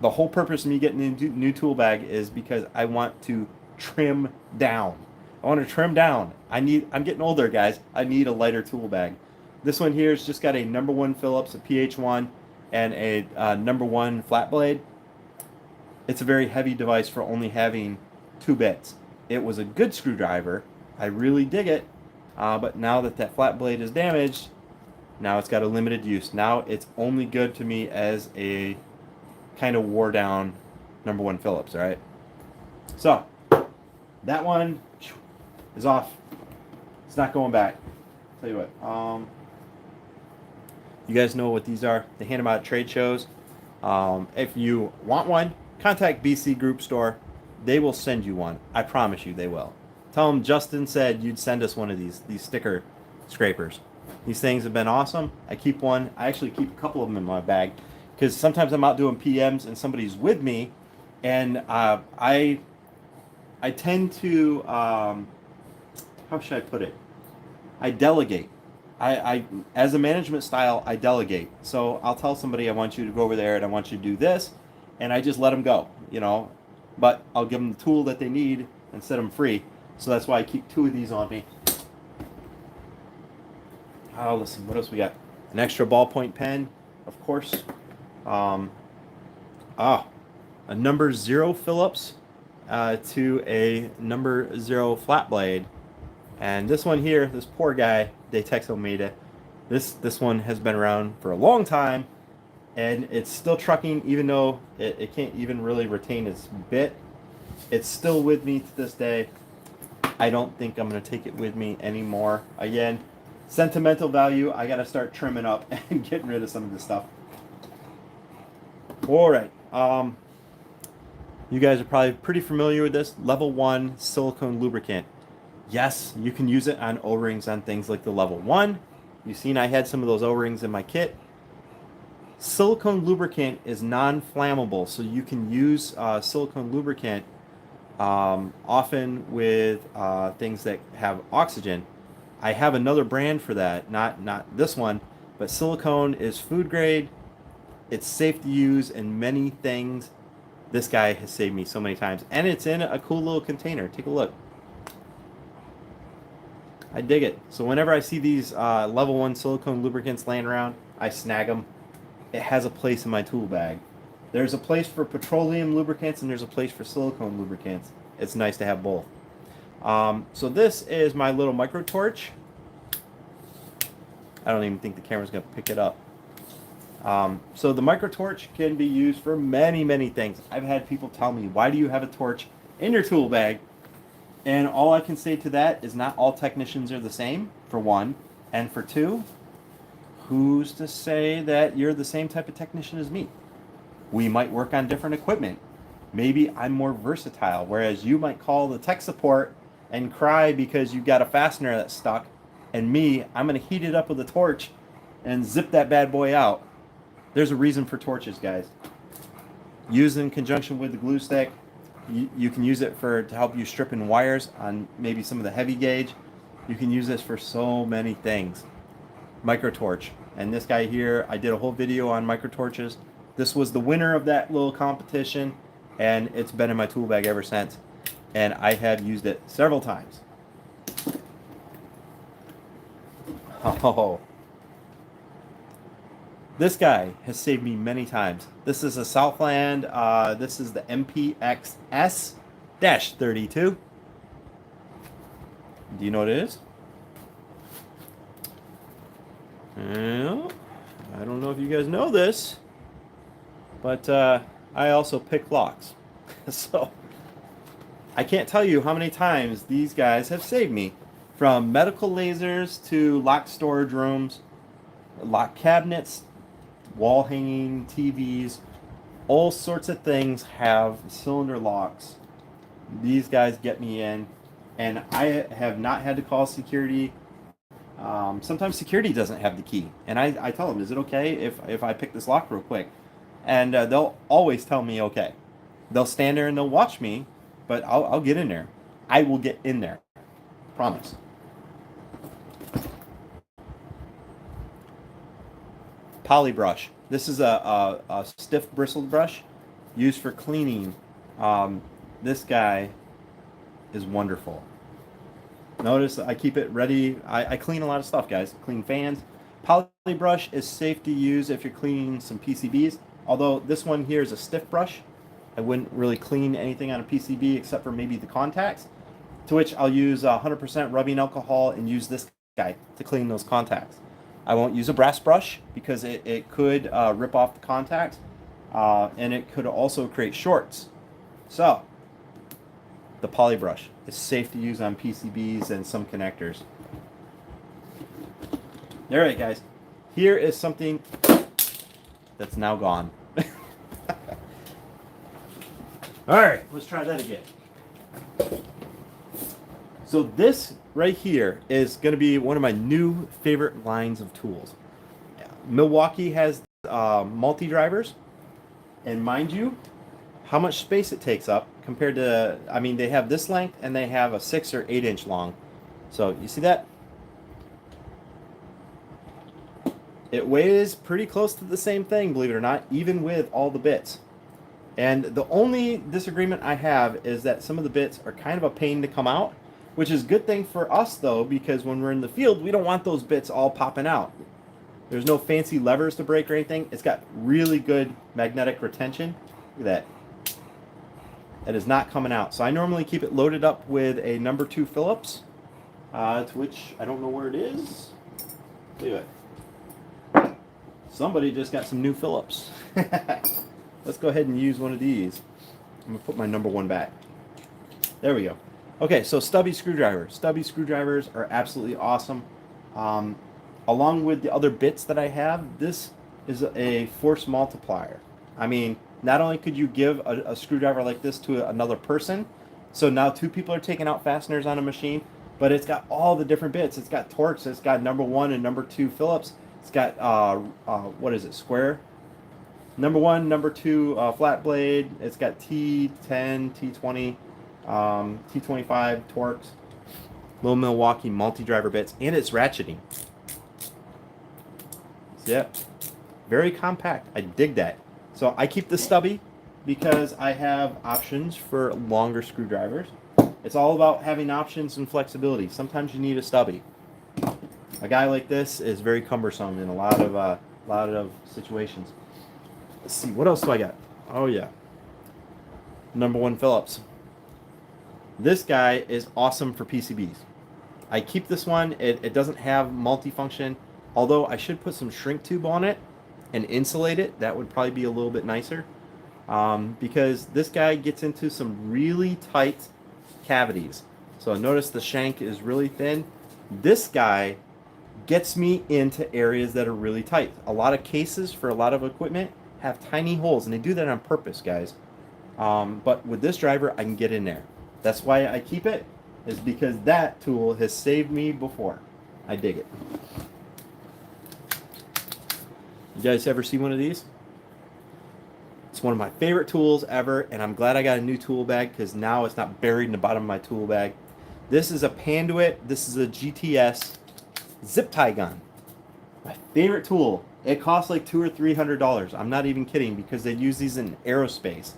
The whole purpose of me getting a new tool bag is because I want to trim down. I want to trim down. I'm getting older, guys. I need a lighter tool bag. This one here has just got a number 1 Phillips, a PH1, and a number 1 flat blade. It's a very heavy device for only having 2 bits. It was a good screwdriver. I really dig it, but now that flat blade is damaged, now it's got a limited use. Now it's only good to me as a kind of wore down number 1 Phillips, all right? So, that one is off. It's not going back. Tell you what, you guys know what these are. They hand them out at trade shows. If you want one, contact BC Group Store. They will send you one. I promise you they will. Tell them Justin said you'd send us one of these sticker scrapers. These things have been awesome. I keep one. I actually keep a couple of them in my bag because sometimes I'm out doing PMs and somebody's with me, and I tend to how should I put it? I delegate. I as a management style, I delegate. So I'll tell somebody I want you to go over there and I want you to do this, and I just let them go, you know. But I'll give them the tool that they need and set them free. So that's why I keep 2 of these on me. Oh, listen, what else we got? An extra ballpoint pen, of course. A number 0 Phillips to a number 0 flat blade. And this one here, this poor guy, Texo made it. This one has been around for a long time, and it's still trucking, even though it can't even really retain its bit. It's still with me to this day. I don't think I'm going to take it with me anymore. Again, sentimental value. I got to start trimming up and getting rid of some of this stuff. All right. You guys are probably pretty familiar with this. Level 1 silicone lubricant. Yes, you can use it on O-rings on things like the level 1. You've seen I had some of those O-rings in my kit. Silicone lubricant is non-flammable, so you can use silicone lubricant often with things that have oxygen. I have another brand for that, not this one, but silicone is food grade. It's safe to use in many things. This guy has saved me so many times, and it's in a cool little container. Take a look. I dig it. So whenever I see these level 1 silicone lubricants laying around, I snag them. It has a place in my tool bag. There's a place for petroleum lubricants and there's a place for silicone lubricants. It's nice to have both. So this is my little micro torch. I don't even think the camera's going to pick it up. So the micro torch can be used for many, many things. I've had people tell me, why do you have a torch in your tool bag? And all I can say to that is not all technicians are the same, for one. And for two, who's to say that you're the same type of technician as me? We might work on different equipment. Maybe I'm more versatile, whereas you might call the tech support and cry because you've got a fastener that's stuck. And me, I'm going to heat it up with a torch and zip that bad boy out. There's a reason for torches, guys. Used in conjunction with the glue stick. You can use it to help you strip in wires on maybe some of the heavy gauge. You can use this for so many things. Micro torch. And this guy here, I did a whole video on micro torches. This was the winner of that little competition, and it's been in my tool bag ever since. And I have used it several times. Oh. This guy has saved me many times. This is a Southland. This is the MPXS-32. Do you know what it is? Well, I don't know if you guys know this, but I also pick locks. So I can't tell you how many times these guys have saved me. From medical lasers to locked storage rooms, lock cabinets, wall hanging TVs, all sorts of things have cylinder locks. These guys get me in, and I have not had to call security. Sometimes security doesn't have the key, and I tell them, is it okay if I pick this lock real quick? And they'll always tell me okay. They'll stand there and they'll watch me, but I'll get in there. I will get in there. Promise. Poly brush. This is a stiff bristled brush used for cleaning. This guy is wonderful. Notice I keep it ready. I clean a lot of stuff, guys. Clean fans. Poly brush is safe to use if you're cleaning some PCBs. Although this one here is a stiff brush. I wouldn't really clean anything on a PCB except for maybe the contacts. To which I'll use 100% rubbing alcohol and use this guy to clean those contacts. I won't use a brass brush because it could rip off the contacts and it could also create shorts. So the poly brush is safe to use on PCBs and some connectors. All right, guys. Here is something that's now gone. All right, let's try that again. So this right here is going to be one of my new favorite lines of tools. Milwaukee has multi-drivers, and mind you, how much space it takes up compared to, I mean, they have this length and they have a 6 or 8 inch long. So you see that? It weighs pretty close to the same thing, believe it or not, even with all the bits. And the only disagreement I have is that some of the bits are kind of a pain to come out, which is a good thing for us though, because when we're in the field, we don't want those bits all popping out. There's no fancy levers to break or anything. It's got really good magnetic retention. Look at that. That is not coming out. So I normally keep it loaded up with a number 2 Phillips, to which I don't know where it is. Look at it. Somebody just got some new Phillips. Let's go ahead and use one of these. I'm going to put my number 1 back. There we go. Okay, so stubby screwdrivers. Stubby screwdrivers are absolutely awesome. Along with the other bits that I have, this is a force multiplier. I mean, not only could you give a screwdriver like this to another person, so now 2 people are taking out fasteners on a machine, but it's got all the different bits. It's got Torx. It's got number 1 and number 2 Phillips. It's got what is it? Square. Number 1, number 2 flat blade. It's got T10, T20, T25 Torx. Little Milwaukee multi-driver bits, and it's ratcheting. Yep, very compact. I dig that. So I keep the stubby because I have options for longer screwdrivers. It's all about having options and flexibility. Sometimes you need a stubby. A guy like this is very cumbersome in a lot of situations. Let's see, what else do I got? Oh yeah, number 1 Phillips. This guy is awesome for PCBs. I keep this one. It doesn't have multifunction, although I should put some shrink tube on it and insulate it. That would probably be a little bit nicer, because this guy gets into some really tight cavities. So notice the shank is really thin. This guy gets me into areas that are really tight. A lot of cases for a lot of equipment have tiny holes, and they do that on purpose, guys. But with this driver, I can get in there. That's why I keep it, is because that tool has saved me before. I dig it. You guys ever see one of these? It's one of my favorite tools ever, and I'm glad I got a new tool bag because now it's not buried in the bottom of my tool bag. This is a Panduit. This is a GTS zip tie gun. My favorite tool. It costs like $200 or $300. I'm not even kidding, because they use these in aerospace.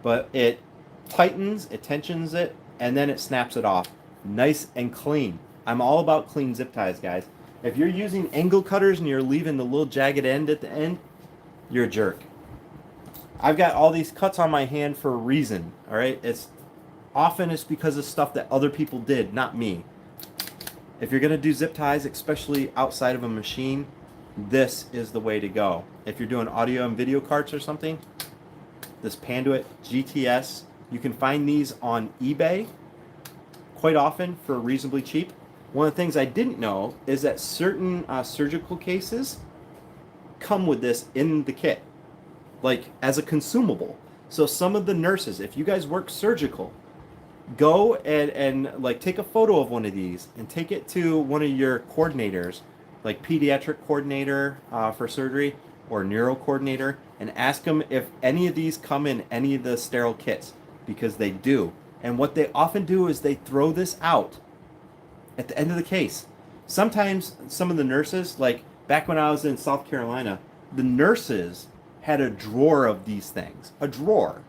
But it tightens, it tensions it, and then it snaps it off. Nice and clean. I'm all about clean zip ties, guys. If you're using angle cutters and you're leaving the little jagged end at the end, you're a jerk. I've got all these cuts on my hand for a reason, all right? It's because of stuff that other people did, not me. If you're going to do zip ties, especially outside of a machine, this is the way to go. If you're doing audio and video carts or something, this Panduit GTS, you can find these on eBay quite often for reasonably cheap. One of the things I didn't know is that certain surgical cases come with this in the kit, like as a consumable. So some of the nurses, if you guys work surgical, go and like take a photo of one of these and take it to one of your coordinators, like pediatric coordinator for surgery or neuro coordinator, and ask them if any of these come in any of the sterile kits, because they do. And what they often do is they throw this out at the end of the case. Sometimes some of the nurses, like back when I was in South Carolina, the nurses had a drawer of these things, a drawer.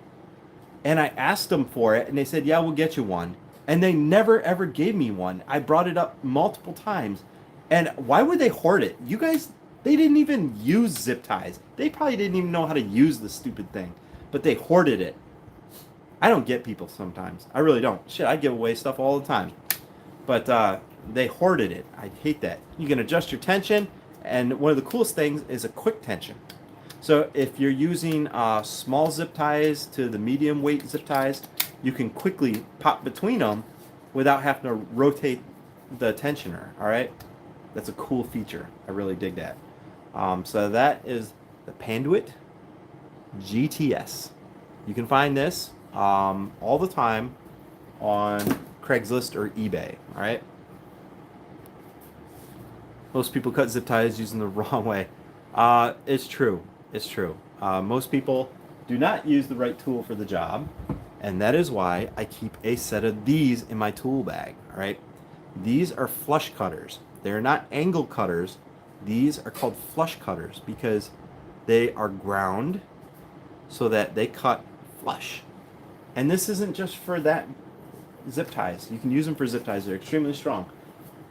And I asked them for it, and they said, yeah, we'll get you one. And they never, ever gave me one. I brought it up multiple times. And why would they hoard it? You guys, they didn't even use zip ties. They probably didn't even know how to use the stupid thing. But they hoarded it. I don't get people sometimes. I really don't. Shit, I give away stuff all the time. But they hoarded it. I hate that. You can adjust your tension. And one of the coolest things is a quick tension. So if you're using small zip ties to the medium weight zip ties, you can quickly pop between them without having to rotate the tensioner, all right? That's a cool feature. I really dig that. So that is the Panduit GTS. You can find this all the time on Craigslist or eBay, all right? Most people cut zip ties using the wrong way. It's true. It's true. Most people do not use the right tool for the job, and that is why I keep a set of these in my tool bag, all right? These are flush cutters. They're not angle cutters. These are called flush cutters because they are ground so that they cut flush. And this isn't just for that zip ties. You can use them for zip ties. They're extremely strong.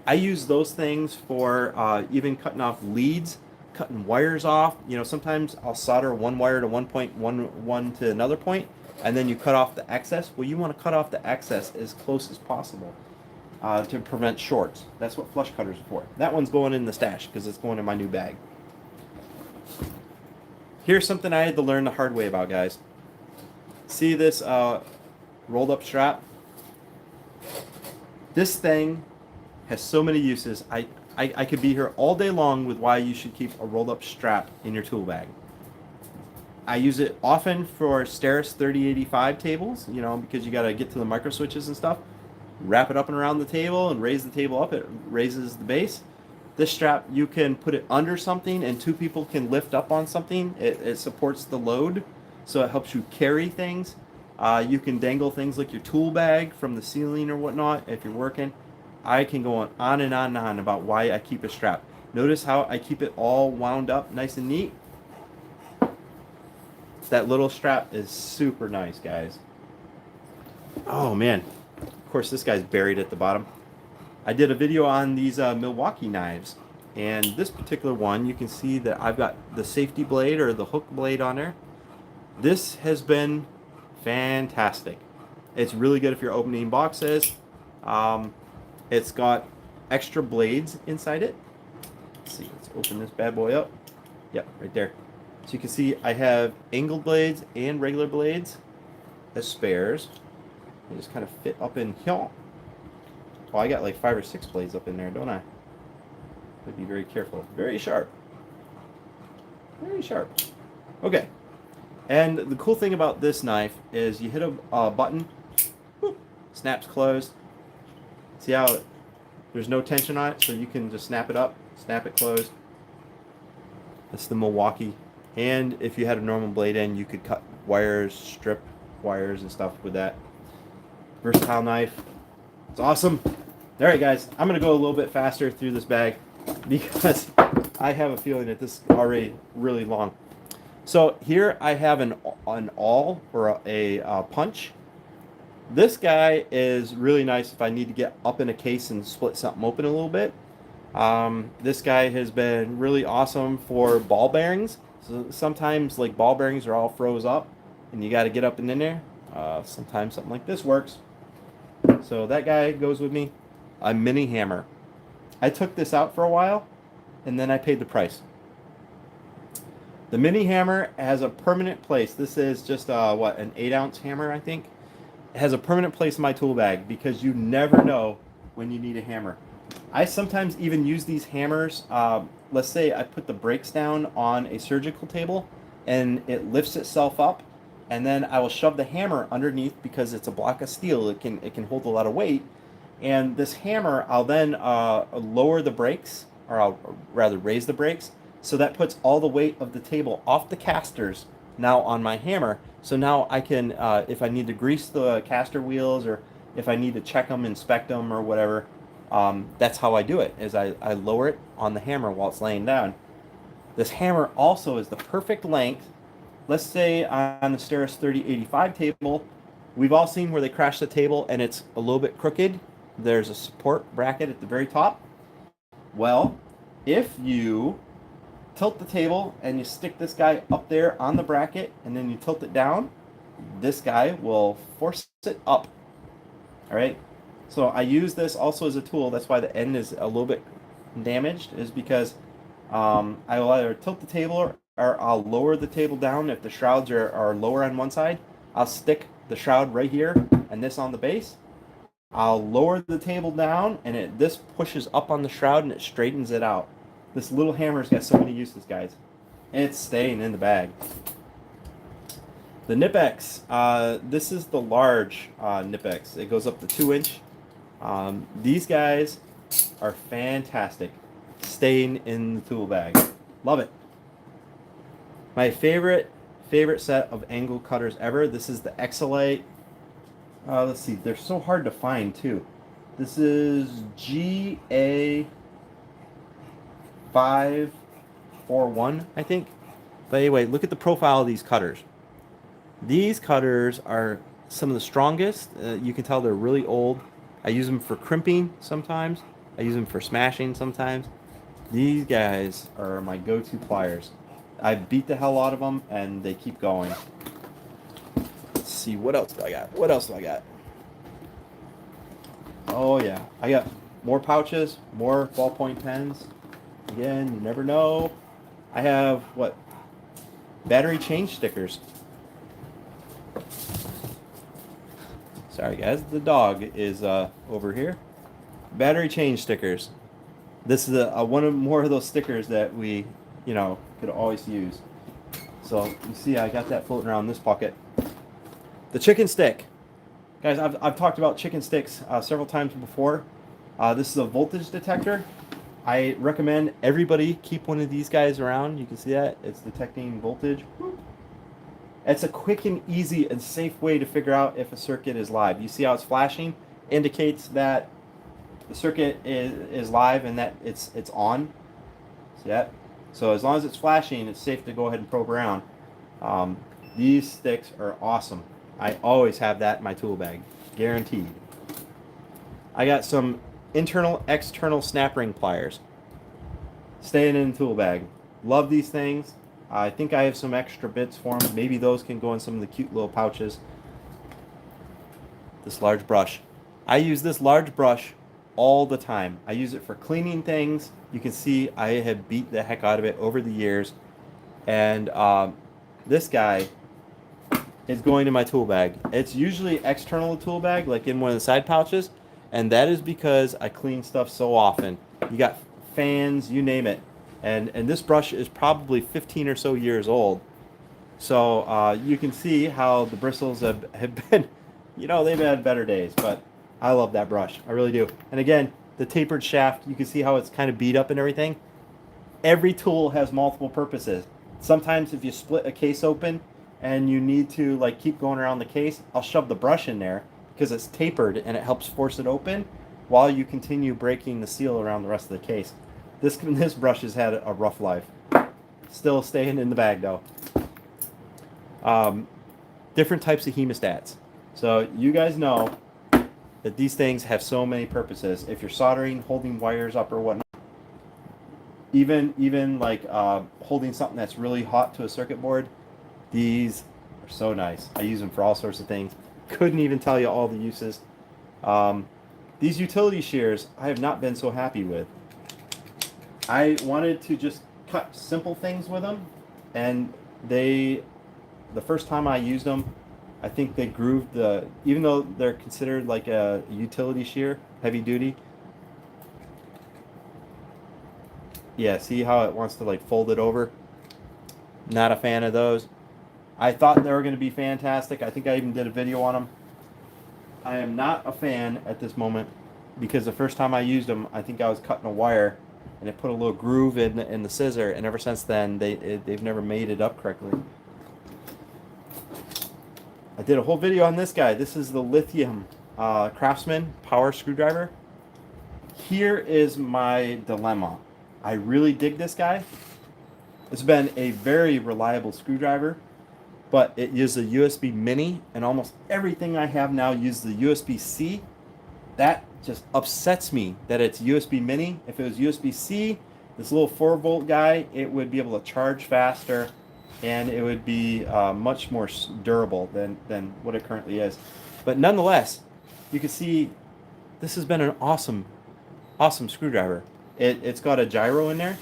I use those things for even cutting off leads, cutting wires off. You know, sometimes I'll solder one wire to one point, one to another point, and then you cut off the excess. Well, you want to cut off the excess as close as possible to prevent shorts. That's what flush cutters are for. That one's going in the stash because it's going in my new bag. Here's something I had to learn the hard way about, guys. See this rolled up strap? This thing has so many uses. I could be here all day long with why you should keep a rolled up strap in your tool bag. I use it often for Steris 3085 tables, you know, because you got to get to the micro switches and stuff. wrap it up and around the table and raise the table up. It raises the base. This strap, you can put it under something and two people can lift up on something. It supports the load, so it helps you carry things. You can dangle things like your tool bag from the ceiling or whatnot if you're working. I can go on and on and on about why I keep a strap. Notice how I keep it all wound up nice and neat. That little strap is super nice, guys. Oh man, of course this guy's buried at the bottom. I did a video on these Milwaukee knives, and this particular one, you can see that I've got the safety blade or the hook blade on there. This has been fantastic. It's really good if you're opening boxes. It's got extra blades inside it. Let's see, let's open this bad boy up. Yep, right there. So you can see I have angled blades and regular blades as spares. They just kind of fit up in here. Oh, I got like 5 or 6 blades up in there, don't I? I'd be very careful. Very sharp. Very sharp. Okay. And the cool thing about this knife is you hit a button, whoop, snaps closed. See how there's no tension on it, so you can just snap it up, snap it closed. That's the Milwaukee. And if you had a normal blade end, you could cut wires, strip wires and stuff with that. Versatile knife. It's awesome. All right, guys, I'm going to go a little bit faster through this bag because I have a feeling that this is already really long. So here I have an awl or a punch. This guy is really nice if I need to get up in a case and split something open a little bit. This guy has been really awesome for ball bearings. So sometimes like ball bearings are all froze up and you got to get up and in there. Sometimes something like this works. So that guy goes with me. A mini hammer. I took this out for a while and then I paid the price. The mini hammer has a permanent place. This is just what, an 8-ounce hammer, I think. It has a permanent place in my tool bag because you never know when you need a hammer. I sometimes even use these hammers. Let's say I put the brakes down on a surgical table and it lifts itself up, and then I will shove the hammer underneath because it's a block of steel. It can hold a lot of weight. And this hammer, I'll then lower the brakes, or I'll rather raise the brakes, so that puts all the weight of the table off the casters now on my hammer. So now I can, if I need to grease the caster wheels, or if I need to check them, inspect them, or whatever, that's how I do it, is I lower it on the hammer while it's laying down. This hammer also is the perfect length. Let's say on the Steris 3085 table, we've all seen where they crash the table and it's a little bit crooked. There's a support bracket at the very top. Well, if you tilt the table and you stick this guy up there on the bracket and then you tilt it down, this guy will force it up. All right. So I use this also as a tool. That's why the end is a little bit damaged, is because I will either tilt the table or I'll lower the table down. If the shrouds are lower on one side, I'll stick the shroud right here and this on the base. I'll lower the table down and this pushes up on the shroud and it straightens it out. This little hammer's got so many uses, guys. It's staying in the bag. The Nipex, this is the large Nipex. It goes up to 2-inch. These guys are fantastic. Staying in the tool bag. Love it. My favorite set of angle cutters ever. This is the Exolite. Let's see, they're so hard to find too. This is GA541, I think. But anyway, look at the profile of these cutters. These cutters are some of the strongest. You can tell they're really old. I use them for crimping sometimes. I use them for smashing sometimes. These guys are my go-to pliers. I beat the hell out of them and they keep going. Let's see, what else do I got? What else do I got? Oh yeah, I got more pouches, more ballpoint pens. Again, you never know. I have, what, battery change stickers. Sorry guys, the dog is over here. Battery change stickers. This is one more of those stickers that we, could always use. So you see I got that floating around this pocket. The chicken stick. Guys, I've talked about chicken sticks several times before. This is a voltage detector. I recommend everybody keep one of these guys around. You can see that. It's detecting voltage. It's a quick and easy and safe way to figure out if a circuit is live. You see how it's flashing? Indicates that the circuit is live and that it's on. See that? So as long as it's flashing, it's safe to go ahead and probe around. These sticks are awesome. I always have that in my tool bag, guaranteed. I got some internal, external snap ring pliers. Staying in the tool bag. Love these things. I think I have some extra bits for them. Maybe those can go in some of the cute little pouches. This large brush. I use this large brush all the time. I use it for cleaning things. You can see I have beat the heck out of it over the years. And this guy is going in my tool bag. It's usually external tool bag, like in one of the side pouches. And that is because I clean stuff so often. You got fans, you name it. And this brush is probably 15 or so years old. So you can see how the bristles have been, you know, they've had better days. But I love that brush. I really do. And again, the tapered shaft, you can see how it's kind of beat up and everything. Every tool has multiple purposes. Sometimes if you split a case open and you need to like keep going around the case, I'll shove the brush in there because it's tapered and it helps force it open while you continue breaking the seal around the rest of the case. This brush has had a rough life. Still staying in the bag though. Different types of hemostats. So you guys know that these things have so many purposes. If you're soldering, holding wires up or whatnot, even like holding something that's really hot to a circuit board, these are so nice. I use them for all sorts of things. Couldn't even tell you all the uses. These utility shears I have not been so happy with. I wanted to just cut simple things with them, and the first time I used them, I think they grooved even though they're considered like a utility shear, heavy duty. Yeah, see how it wants to like fold it over? Not a fan of those. I thought they were going to be fantastic. I think I even did a video on them. I am not a fan at this moment because the first time I used them, I think I was cutting a wire and it put a little groove in the scissor, and ever since then they've never made it up correctly. I did a whole video on this guy. This is the lithium Craftsman power screwdriver. Here is my dilemma. I really dig this guy. It's been a very reliable screwdriver, but it uses a USB mini, and almost everything I have now uses the USB-C. That just upsets me that it's USB mini. If it was USB-C, this little 4-volt guy, it would be able to charge faster, and it would be much more durable than what it currently is. But nonetheless, you can see this has been an awesome screwdriver. It's got a gyro in there.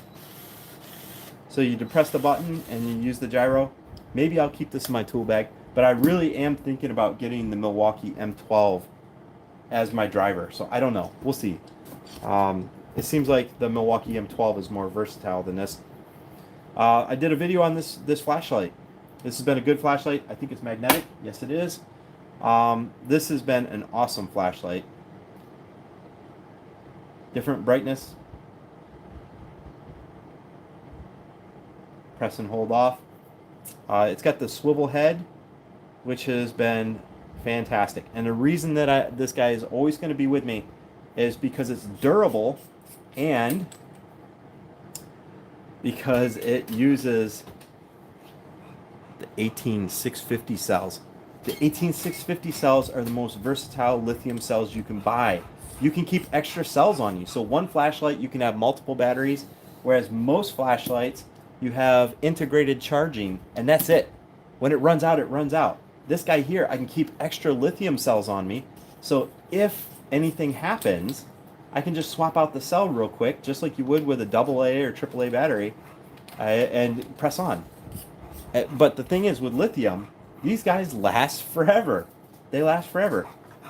So you depress the button and you use the gyro. Maybe I'll keep this in my tool bag, but I really am thinking about getting the Milwaukee M12 as my driver. So I don't know. We'll see. It seems like the Milwaukee M12 is more versatile than this. I did a video on this flashlight. This has been a good flashlight. I think it's magnetic. Yes, it is. This has been an awesome flashlight. Different brightness. Press and hold off. It's got the swivel head, which has been fantastic. And the reason that this guy is always going to be with me is because it's durable and because it uses the 18650 cells. The 18650 cells are the most versatile lithium cells you can buy. You can keep extra cells on you. So one flashlight, you can have multiple batteries, whereas most flashlights, you have integrated charging, and that's it. When it runs out, it runs out. This guy here, I can keep extra lithium cells on me, so if anything happens, I can just swap out the cell real quick, just like you would with a AA or AAA battery, and press on. But the thing is, with lithium, these guys last forever. They last forever.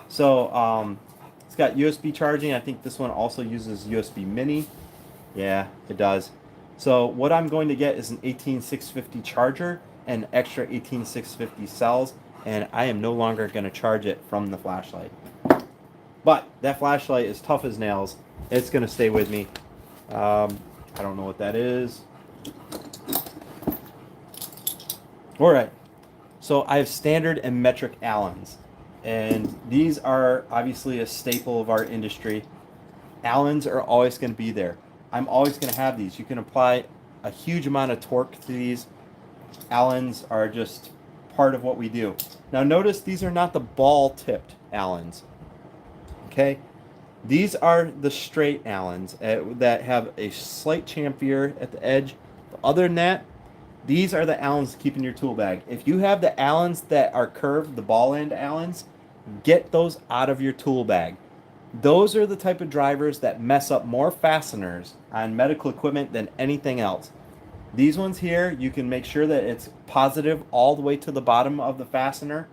So it's got USB charging. I think this one also uses USB mini. Yeah, it does. So what I'm going to get is an 18650 charger and extra 18650 cells, and I am no longer going to charge it from the flashlight. But that flashlight is tough as nails. It's going to stay with me. I don't know what that is. All right. So I have standard and metric Allens. And these are obviously a staple of our industry. Allens are always going to be there. I'm always going to have these. You can apply a huge amount of torque to these. Allens are just part of what we do. Now notice these are not the ball-tipped Allens. Okay? These are the straight Allens that have a slight chamfer at the edge. But other than that, these are the Allens to keep in your tool bag. If you have the Allens that are curved, the ball end Allens, get those out of your tool bag. Those are the type of drivers that mess up more fasteners on medical equipment than anything else. These ones here, you can make sure that it's positive all the way to the bottom of the fastener,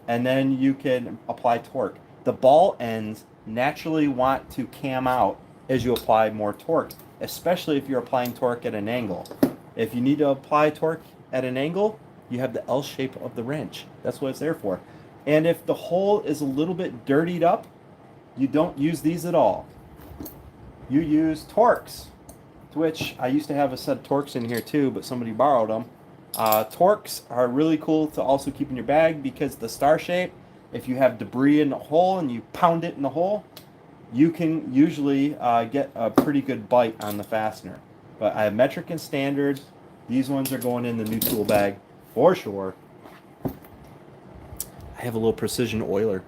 and then you can apply torque. The ball ends naturally want to cam out as you apply more torque, especially if you're applying torque at an angle. If you need to apply torque at an angle, you have the L shape of the wrench. That's what it's there for. And if the hole is a little bit dirtied up, you don't use these at all. You use Torx, which I used to have a set of Torx in here too, but somebody borrowed them. Torx are really cool to also keep in your bag because the star shape, if you have debris in the hole and you pound it in the hole, you can usually get a pretty good bite on the fastener. But I have metric and standard. These ones are going in the new tool bag for sure. I have a little precision oiler.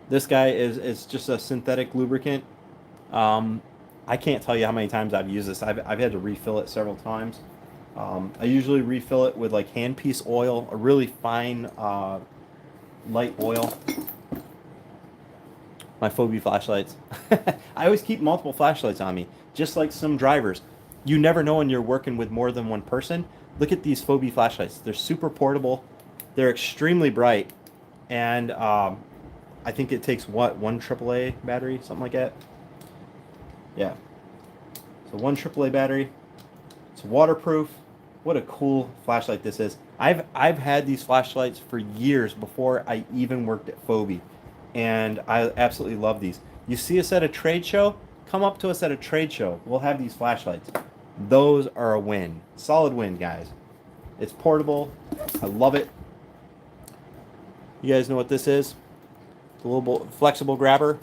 This guy is just a synthetic lubricant. I can't tell you how many times I've used this. I've had to refill it several times. I usually refill it with like handpiece oil, a really fine light oil. My Phobie flashlights. I always keep multiple flashlights on me, just like some drivers. You never know when you're working with more than one person. Look at these Phobie flashlights. They're super portable. They're extremely bright. And I think it takes, what, one AAA battery? Something like that? Yeah. So one AAA battery. It's waterproof. What a cool flashlight this is. I've had these flashlights for years before I even worked at Phobie. And I absolutely love these. You see us at a trade show? Come up to us at a trade show. We'll have these flashlights. Those are a win. Solid win, guys. It's portable. I love it. You guys know what this is? The little flexible grabber.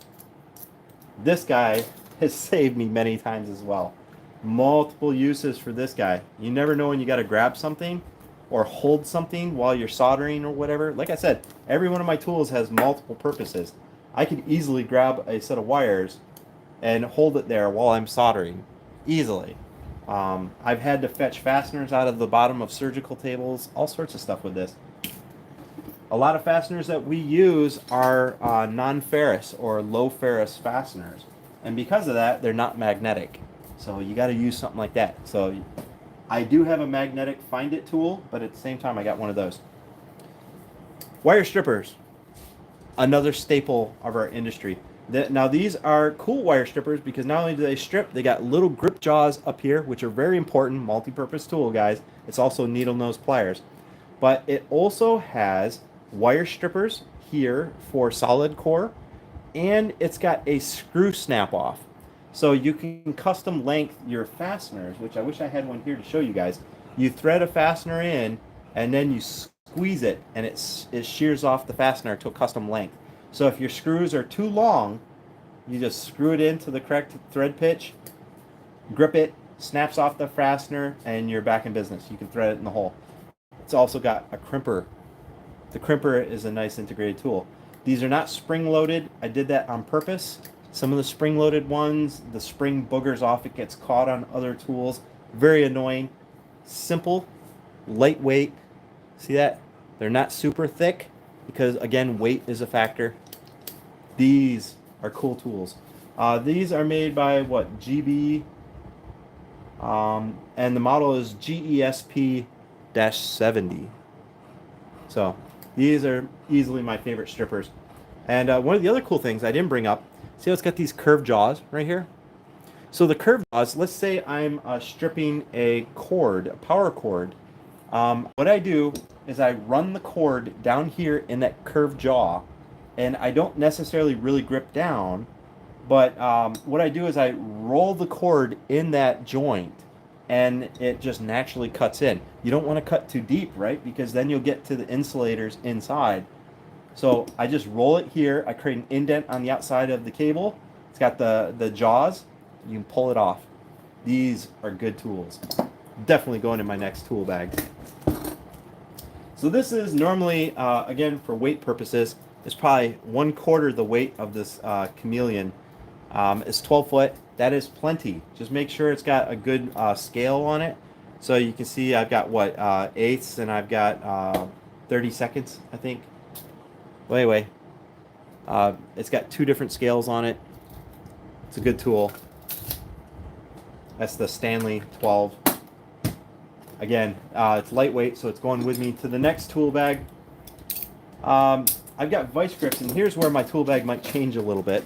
This guy has saved me many times as well. Multiple uses for this guy. You never know when you got to grab something or hold something while you're soldering or whatever. Like I said, every one of my tools has multiple purposes. I could easily grab a set of wires and hold it there while I'm soldering. Easily. I've had to fetch fasteners out of the bottom of surgical tables, all sorts of stuff with this. A lot of fasteners that we use are non-ferrous or low-ferrous fasteners. And because of that, they're not magnetic. So you got to use something like that. So I do have a magnetic find it tool, but at the same time I got one of those. Wire strippers, another staple of our industry. Now these are cool wire strippers because not only do they strip, they got little grip jaws up here, which are very important, multi-purpose tool, guys. It's also needle nose pliers. But it also has wire strippers here for solid core, and it's got a screw snap off. So you can custom length your fasteners, which I wish I had one here to show you guys. You thread a fastener in, and then you squeeze it, and it shears off the fastener to a custom length. So if your screws are too long, you just screw it into the correct thread pitch, grip it, snaps off the fastener, and you're back in business. You can thread it in the hole. It's also got a crimper. The crimper is a nice integrated tool. These are not spring-loaded. I did that on purpose. Some of the spring-loaded ones, the spring boogers off. It gets caught on other tools. Very annoying. Simple, lightweight. See that? They're not super thick because, again, weight is a factor. These are cool tools. These are made by, what, GB? And the model is GESP-70. So these are easily my favorite strippers. And one of the other cool things I didn't bring up, see how it's got these curved jaws right here? So the curved jaws, let's say I'm stripping a cord, a power cord, What I do is I run the cord down here in that curved jaw, and I don't necessarily really grip down, but what I do is I roll the cord in that joint, and it just naturally cuts in. You don't want to cut too deep, right? Because then you'll get to the insulators inside. So I just roll it here. I create an indent on the outside of the cable. It's got the jaws. You can pull it off. These are good tools. Definitely going in my next tool bag. So this is normally, again, for weight purposes, it's probably 1/4 the weight of this chameleon. It's 12 foot. That is plenty. Just make sure it's got a good scale on it. So you can see I've got what, eighths, and I've got 30 seconds, I think. Well, anyway, it's got 2 different scales on it. It's a good tool. That's the Stanley 12. Again, it's lightweight, so it's going with me to the next tool bag. I've got vice grips, and here's where my tool bag might change a little bit.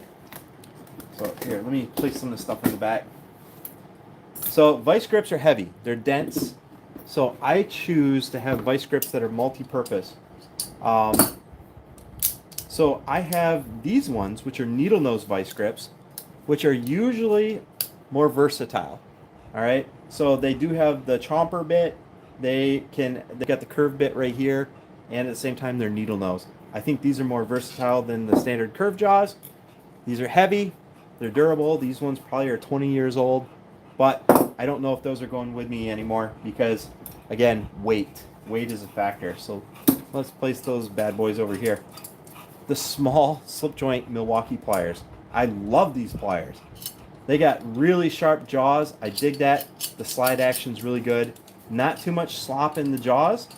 So here, let me place some of the stuff in the back. So vice grips are heavy. They're dense. So I choose to have vice grips that are multi-purpose. So I have these ones, which are needle nose vice grips, which are usually more versatile. All right. So they do have the chomper bit. They got the curved bit right here, and at the same time they're needle nose. I think these are more versatile than the standard curved jaws. These are heavy. They're durable. These ones probably are 20 years old, but I don't know if those are going with me anymore because, again, weight. Weight is a factor. So let's place those bad boys over here. The small slip joint Milwaukee pliers. I love these pliers. They got really sharp jaws. I dig that. The slide action's really good. Not too much slop in the jaws.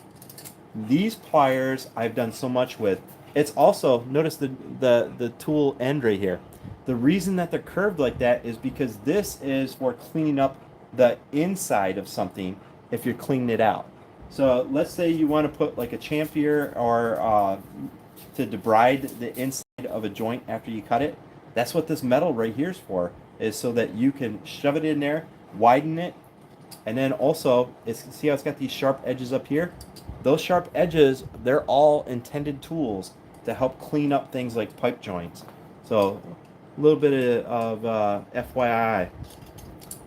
These pliers I've done so much with. It's also, notice the tool end right here. The reason that they're curved like that is because this is for cleaning up the inside of something if you're cleaning it out. So let's say you want to put like a chamfer or to debride the inside of a joint after you cut it. That's what this metal right here is for, is so that you can shove it in there, widen it, and then also, see how it's got these sharp edges up here? Those sharp edges, they're all intended tools to help clean up things like pipe joints. So a little bit of FYI.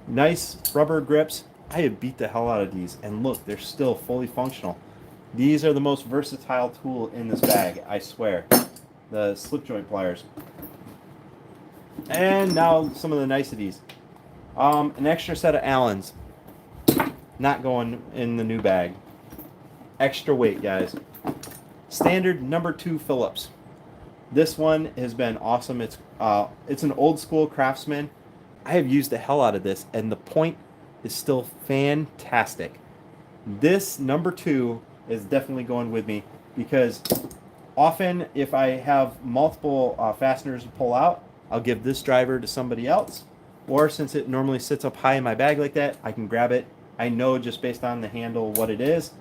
Nice rubber grips. I have beat the hell out of these, and look, they're still fully functional. These are the most versatile tool in this bag, I swear. The slip joint pliers. And now some of the niceties. An extra set of Allens. Not going in the new bag. Extra weight, guys. Standard number 2 Phillips. This one has been awesome. It's an old school Craftsman. I have used the hell out of this, and the point is still fantastic. This number 2 is definitely going with me because often if I have multiple fasteners to pull out, I'll give this driver to somebody else, or since it normally sits up high in my bag like that, I can grab it. I know just based on the handle what it is.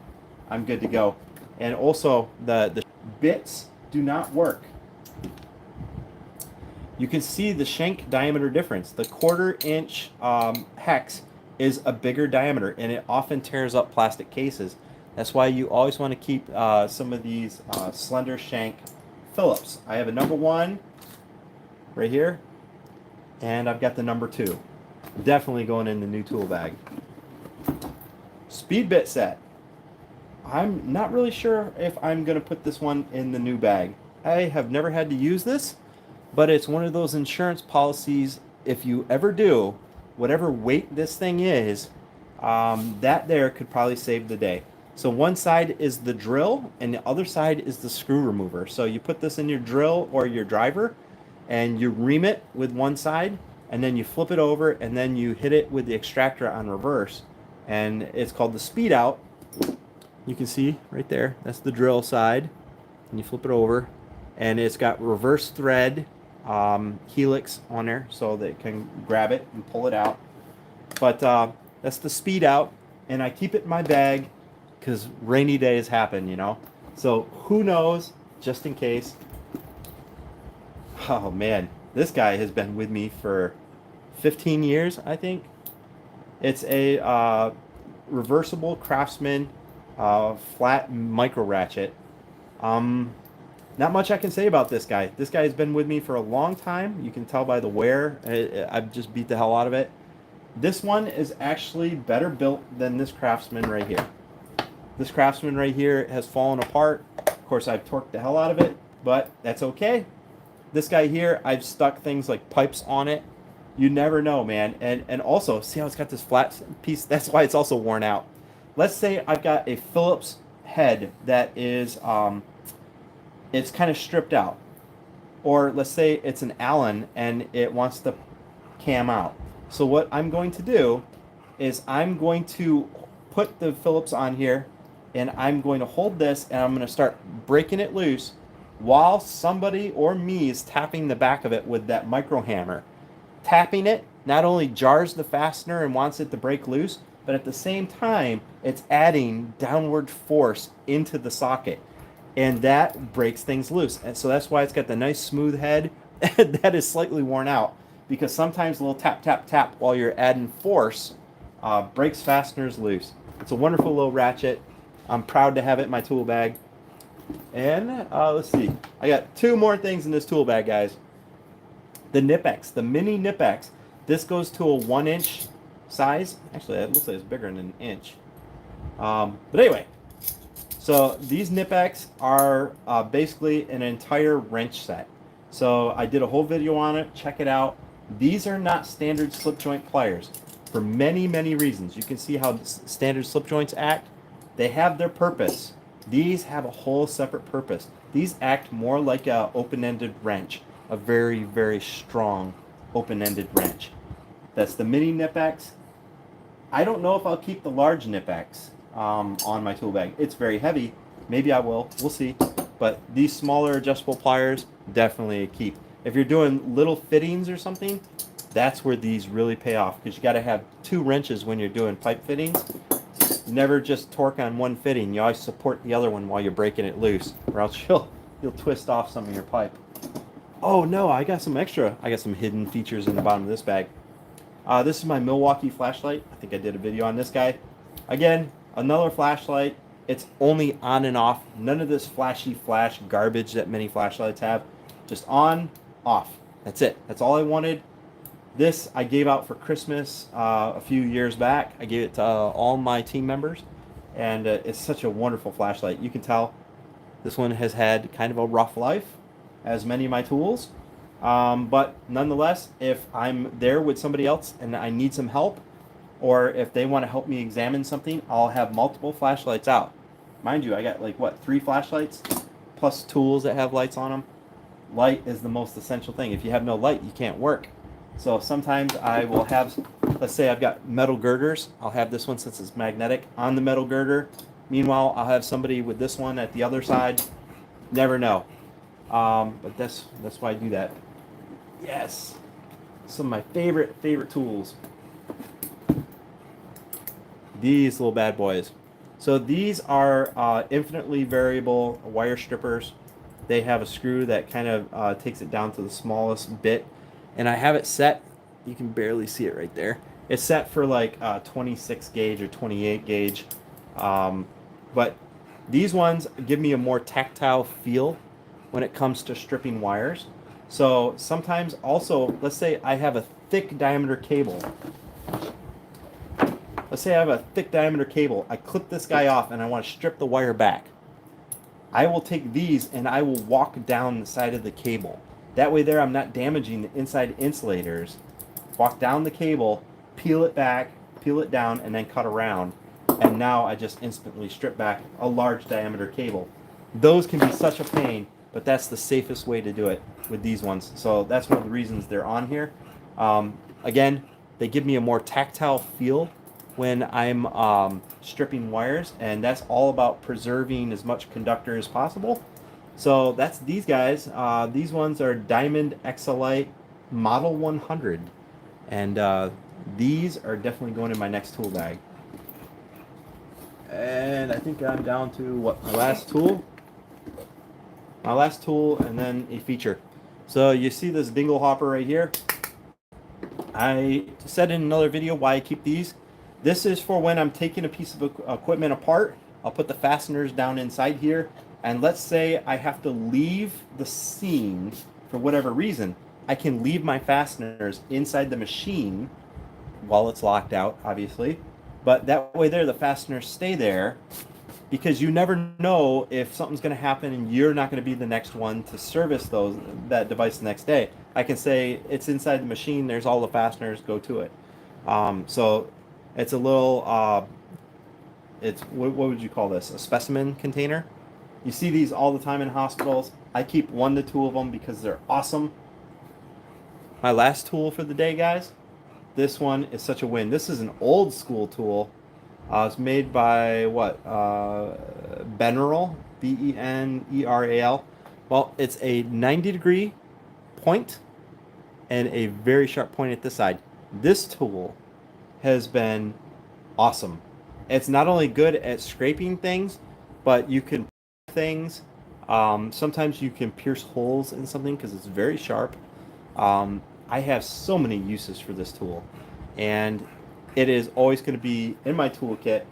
I'm good to go. And also the bits do not work. You can see the shank diameter difference. The 1/4 inch hex is a bigger diameter, and it often tears up plastic cases. That's why you always want to keep some of these slender shank Phillips. I have a number 1 right here, and I've got the number 2. Definitely going in the new tool bag. Speed bit set. I'm not really sure if I'm going to put this one in the new bag. I have never had to use this, but it's one of those insurance policies. If you ever do, whatever weight this thing is, that there could probably save the day. So one side is the drill, and the other side is the screw remover. So you put this in your drill or your driver, and you ream it with one side, and then you flip it over, and then you hit it with the extractor on reverse, and it's called the speed out. You can see right there, that's the drill side, and you flip it over, and it's got reverse thread helix on there so that it can grab it and pull it out. But that's the speed out, and I keep it in my bag because rainy days happen, you know. So who knows, just in case. Oh man, this guy has been with me for 15 years, I think. It's a reversible Craftsman flat micro ratchet. Not much I can say about this guy. This guy has been with me for a long time. You can tell by the wear. I've just beat the hell out of it. This one is actually better built than this Craftsman right here. This Craftsman right here has fallen apart. Of course, I've torqued the hell out of it, but that's okay. This guy here, I've stuck things like pipes on it. You never know, man. And also, see how it's got this flat piece? That's why it's also worn out. Let's say I've got a Phillips head that is, it's kind of stripped out. Or let's say it's an Allen and it wants to cam out. So what I'm going to do is I'm going to put the Phillips on here and I'm going to hold this and I'm going to start breaking it loose while somebody or me is tapping the back of it with that micro hammer. Tapping it not only jars the fastener and wants it to break loose, but at the same time, it's adding downward force into the socket. And that breaks things loose. And so that's why it's got the nice smooth head that is slightly worn out. Because sometimes a little tap, tap, tap while you're adding force breaks fasteners loose. It's a wonderful little ratchet. I'm proud to have it in my tool bag. And let's see. I got two more things in this tool bag, guys. The Nipex, the mini Nipex. This goes to a 1-inch size. Actually, it looks like it's bigger than an inch. But anyway, so these Nipex are basically an entire wrench set. So I did a whole video on it. Check it out. These are not standard slip joint pliers for many, many reasons. You can see how standard slip joints act. They have their purpose. These have a whole separate purpose. These act more like a open-ended wrench, a very, very strong open-ended wrench. That's the mini Nipex. I don't know if I'll keep the large Nipex on my tool bag. It's very heavy. Maybe I will. We'll see. But these smaller adjustable pliers, definitely a keep. If you're doing little fittings or something, that's where these really pay off, because you got to have two wrenches when you're doing pipe fittings. Never just torque on one fitting. You always support the other one while you're breaking it loose, or else you'll twist off some of your pipe. Oh no, I got some extra. I got some hidden features in the bottom of this bag. This is my Milwaukee flashlight. I think I did a video on this guy. Again, another flashlight. It's only on and off. None of this flashy flash garbage that many flashlights have. Just on, off. That's it. That's all I wanted. This I gave out for Christmas a few years back. I gave it to all my team members. And it's such a wonderful flashlight. You can tell this one has had kind of a rough life, as many of my tools. But nonetheless, if I'm there with somebody else and I need some help, or if they want to help me examine something, I'll have multiple flashlights out. Mind you, I got like, what, 3 flashlights? Plus tools that have lights on them. Light is the most essential thing. If you have no light, you can't work. So sometimes I will have, let's say I've got metal girders. I'll have this one, since it's magnetic, on the metal girder. Meanwhile, I'll have somebody with this one at the other side. Never know. But that's why I do that. Yes. Some of my favorite tools. These little bad boys. So these are infinitely variable wire strippers. They have a screw that kind of takes it down to the smallest bit. And I have it set, you can barely see it right there. It's set for like 26 gauge or 28 gauge. But these ones give me a more tactile feel when it comes to stripping wires. So sometimes also, let's say I have a thick diameter cable. Let's say I have a thick diameter cable. I clip this guy off and I want to strip the wire back. I will take these and I will walk down the side of the cable. That way there I'm not damaging the inside insulators. Walk down the cable, peel it back, peel it down, and then cut around. And now I just instantly strip back a large diameter cable. Those can be such a pain, but that's the safest way to do it with these ones. So that's one of the reasons they're on here. Again, they give me a more tactile feel when I'm stripping wires, and that's all about preserving as much conductor as possible. So that's these guys. These ones are Diamond Exolite Model 100, and these are definitely going in my next tool bag. And I think I'm down to what, my last tool? My last tool, and then a feature. So you see this dingle hopper right here. I said in another video why I keep these. This is for when I'm taking a piece of equipment apart I'll put the fasteners down inside here, and let's say I have to leave the scene for whatever reason. I can leave my fasteners inside the machine while it's locked out, obviously, but that way there the fasteners stay there, because you never know if something's going to happen and you're not going to be the next one to service that device the next day. I can say it's inside the machine, there's all the fasteners, go to it. So it's a little it's what would you call this, a specimen container. You see these all the time in hospitals. I keep 1 to 2 of them because they're awesome. My last tool for the day, guys, this one is such a win. This is an old school tool. It's made by what? Beneral, Beneral. Well, it's a 90-degree point and a very sharp point at this side. This tool has been awesome. It's not only good at scraping things, but you can things. Sometimes you can pierce holes in something because it's very sharp. I have so many uses for this tool, and it is always going to be in my toolkit.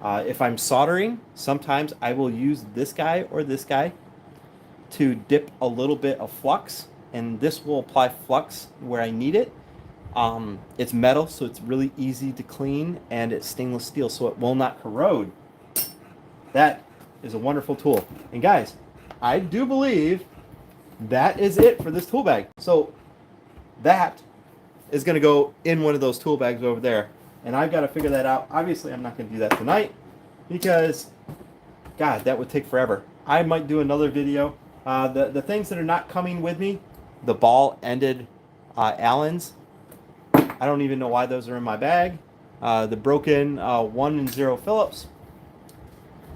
If I'm soldering, sometimes I will use this guy or this guy to dip a little bit of flux, and this will apply flux where I need it. It's metal, so it's really easy to clean, and it's stainless steel, so it will not corrode. That is a wonderful tool. And guys, I do believe that is it for this tool bag. So that is going to go in one of those tool bags over there, and I've got to figure that out. Obviously, I'm not going to do that tonight because, God, that would take forever. I might do another video. The things that are not coming with me, the ball-ended Allens, I don't even know why those are in my bag. The broken 1 and 0 Phillips.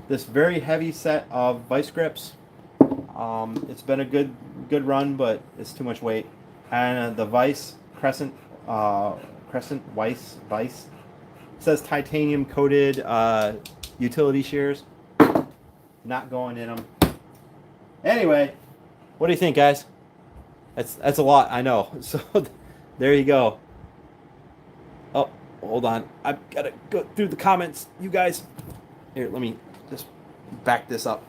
This very heavy set of vice grips. It's been a good run, but it's too much weight. And the vice vice. It says titanium coated utility shears. Not going in them. Anyway, what do you think, guys? That's a lot, I know. So there you go. Oh, hold on. I've got to go through the comments. You guys, here, let me just back this up.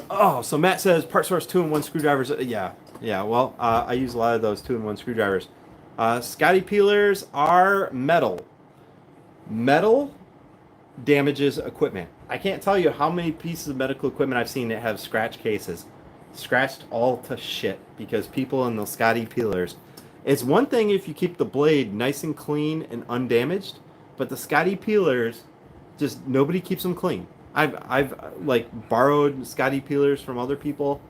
Oh, so Matt says part source 2-in-1 screwdrivers. Yeah. Well, I use a lot of those 2-in-1 screwdrivers. Scotty peelers are metal. Metal damages equipment. I can't tell you how many pieces of medical equipment I've seen that have scratch cases. Scratched all to shit because people in the Scotty peelers. It's one thing if you keep the blade nice and clean and undamaged, but the Scotty peelers, just nobody keeps them clean. I've like borrowed Scotty peelers from other people,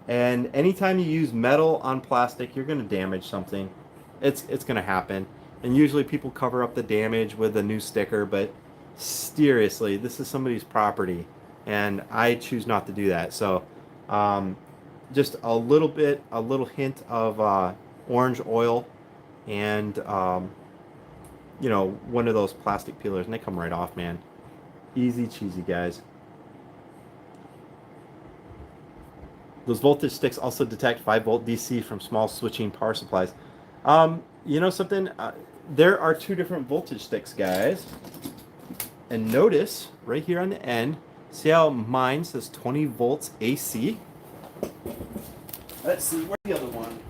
and anytime you use metal on plastic, you're going to damage something. It's going to happen, and usually people cover up the damage with a new sticker, but seriously, this is somebody's property, and I choose not to do that. So just a little hint of orange oil and one of those plastic peelers, and they come right off, man. Easy cheesy, guys. Those voltage sticks also detect 5-volt DC from small switching power supplies. You know something? There are 2 different voltage sticks, guys. And notice right here on the end, see how mine says 20 volts AC? Let's see, where's the other one?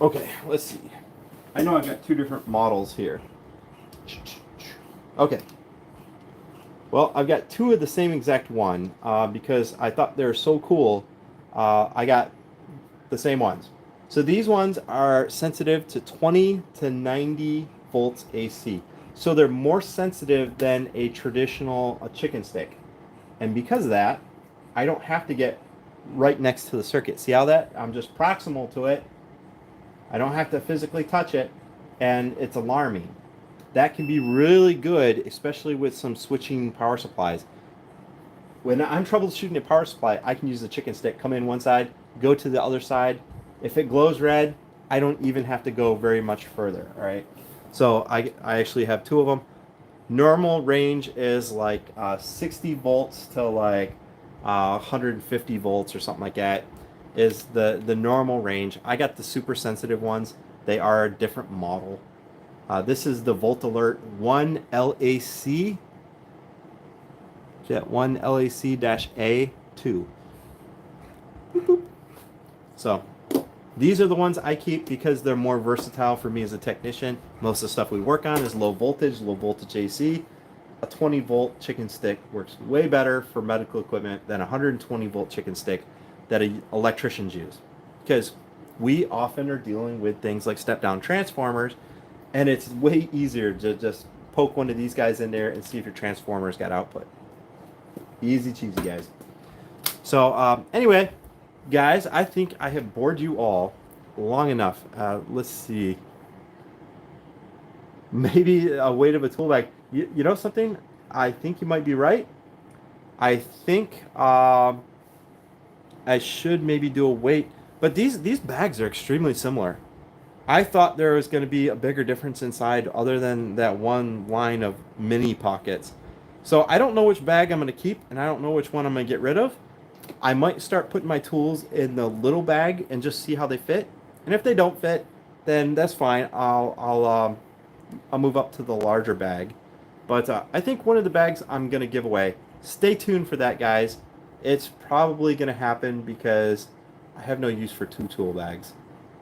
Okay, let's see. I know I've got 2 different models here. Okay. Well, I've got 2 of the same exact one because I thought they were so cool. I got the same ones. So these ones are sensitive to 20 to 90 volts AC. So they're more sensitive than a traditional chicken stick. And because of that, I don't have to get right next to the circuit. See how that? I'm just proximal to it. I don't have to physically touch it, and it's alarming. That can be really good, especially with some switching power supplies. When I'm troubleshooting a power supply, I can use the chicken stick, come in one side, go to the other side. If it glows red, I don't even have to go very much further, all right? So I actually have 2 of them. Normal range is like 60 volts to like 150 volts or something like that is the normal range. I got the super sensitive ones. They are a different model. This is the Volt Alert 1 LAC, Jet 1 LAC-A2. Boop, boop. So these are the ones I keep because they're more versatile for me as a technician. Most of the stuff we work on is low voltage AC. A 20 volt chicken stick works way better for medical equipment than a 120 volt chicken stick that electricians use. Because we often are dealing with things like step down transformers, and it's way easier to just poke one of these guys in there and see if your transformer's got output. Easy cheesy, guys. So anyway, guys, I think I have bored you all long enough. Let's see. Maybe a weight of a tool bag. You know something? I think you might be right. I think I should maybe do a weight. But these bags are extremely similar. I thought there was going to be a bigger difference inside other than that one line of mini pockets. So I don't know which bag I'm going to keep, and I don't know which one I'm going to get rid of. I might start putting my tools in the little bag and just see how they fit. And if they don't fit, then that's fine. I'll move up to the larger bag. But I think one of the bags I'm going to give away. Stay tuned for that, guys. It's probably going to happen because I have no use for 2 tool bags.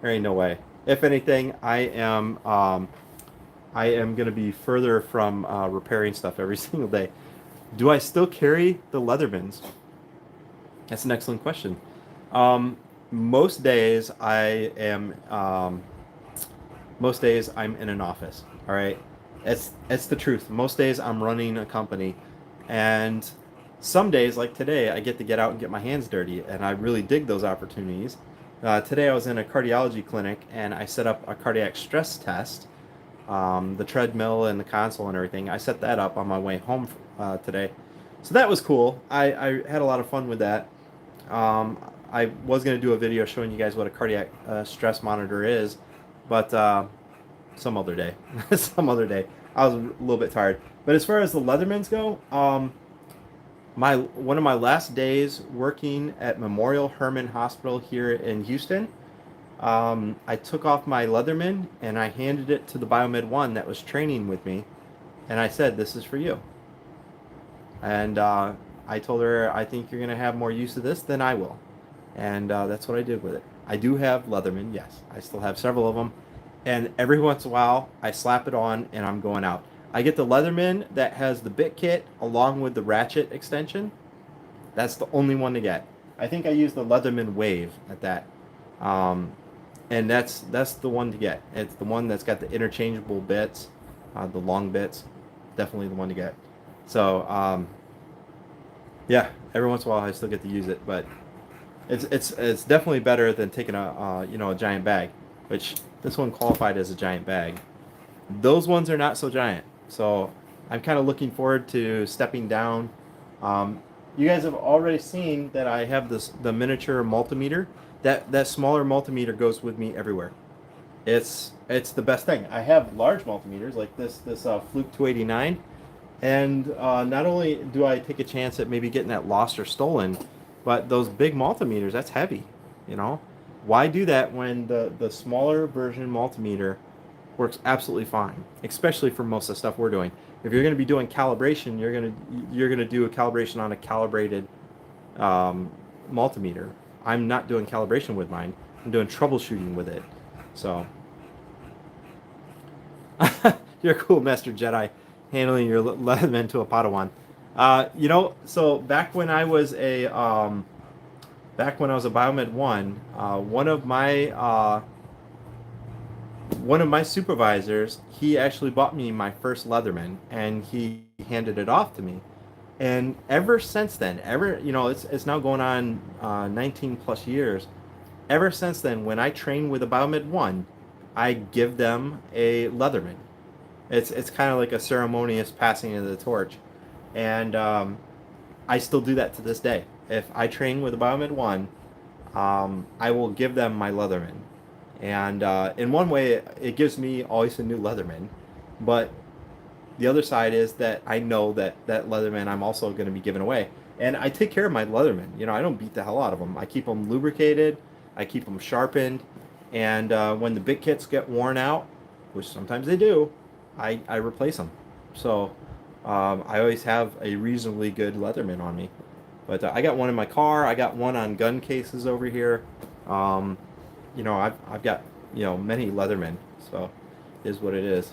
There ain't no way. If anything, I am going to be further from repairing stuff every single day. Do I still carry the Leathermans? That's an excellent question. Most days I'm in an office. All right, it's the truth. Most days I'm running a company, and some days like today I get to get out and get my hands dirty, and I really dig those opportunities. Today I was in a cardiology clinic and I set up a cardiac stress test, the treadmill and the console and everything. I set that up on my way home today, so that was cool. I had a lot of fun with that. I was going to do a video showing you guys what a cardiac stress monitor is, but some other day. Some other day. I was a little bit tired. But as far as the Leathermans go, one of my last days working at Memorial Hermann Hospital here in Houston, I took off my Leatherman and I handed it to the Biomed 1 that was training with me, and I said, "This is for you." And I told her, "I think you're going to have more use of this than I will." And that's what I did with it. I do have Leatherman, yes. I still have several of them. And every once in a while, I slap it on and I'm going out. I get the Leatherman that has the bit kit along with the ratchet extension. That's the only one to get. I think I use the Leatherman Wave at that. And that's the one to get. It's the one that's got the interchangeable bits, the long bits. Definitely the one to get. So, yeah, every once in a while I still get to use it, but it's definitely better than taking a giant bag, which this one qualified as a giant bag. Those ones are not so giant, so I'm kind of looking forward to stepping down. You guys have already seen that I have the miniature multimeter. That smaller multimeter goes with me everywhere. It's the best thing. I have large multimeters like this Fluke 289, and not only do I take a chance at maybe getting that lost or stolen, but those big multimeters, that's heavy, you know. Why do that when the smaller version multimeter works absolutely fine, especially for most of the stuff we're doing. If you're going to be doing calibration, you're going to do a calibration on a calibrated multimeter. I'm not doing calibration with mine. I'm doing troubleshooting with it. So you're cool, Master Jedi, handling your Leatherman to a Padawan. So back when I was a Biomed 1, one of my supervisors, he actually bought me my first Leatherman, and he handed it off to me. And ever since then, it's now going on 19 plus years. Ever since then, when I train with a Biomed 1, I give them a Leatherman. It's kind of like a ceremonious passing of the torch. And I still do that to this day. If I train with a Biomed 1, I will give them my Leatherman. And in one way, it gives me always a new Leatherman. But the other side is that I know that Leatherman I'm also going to be giving away. And I take care of my Leatherman. I don't beat the hell out of them. I keep them lubricated. I keep them sharpened. And when the bit kits get worn out, which sometimes they do, I replace them. So I always have a reasonably good Leatherman on me. But I got one in my car. I got one on gun cases over here. Um, I've got many Leathermen. So is what it is.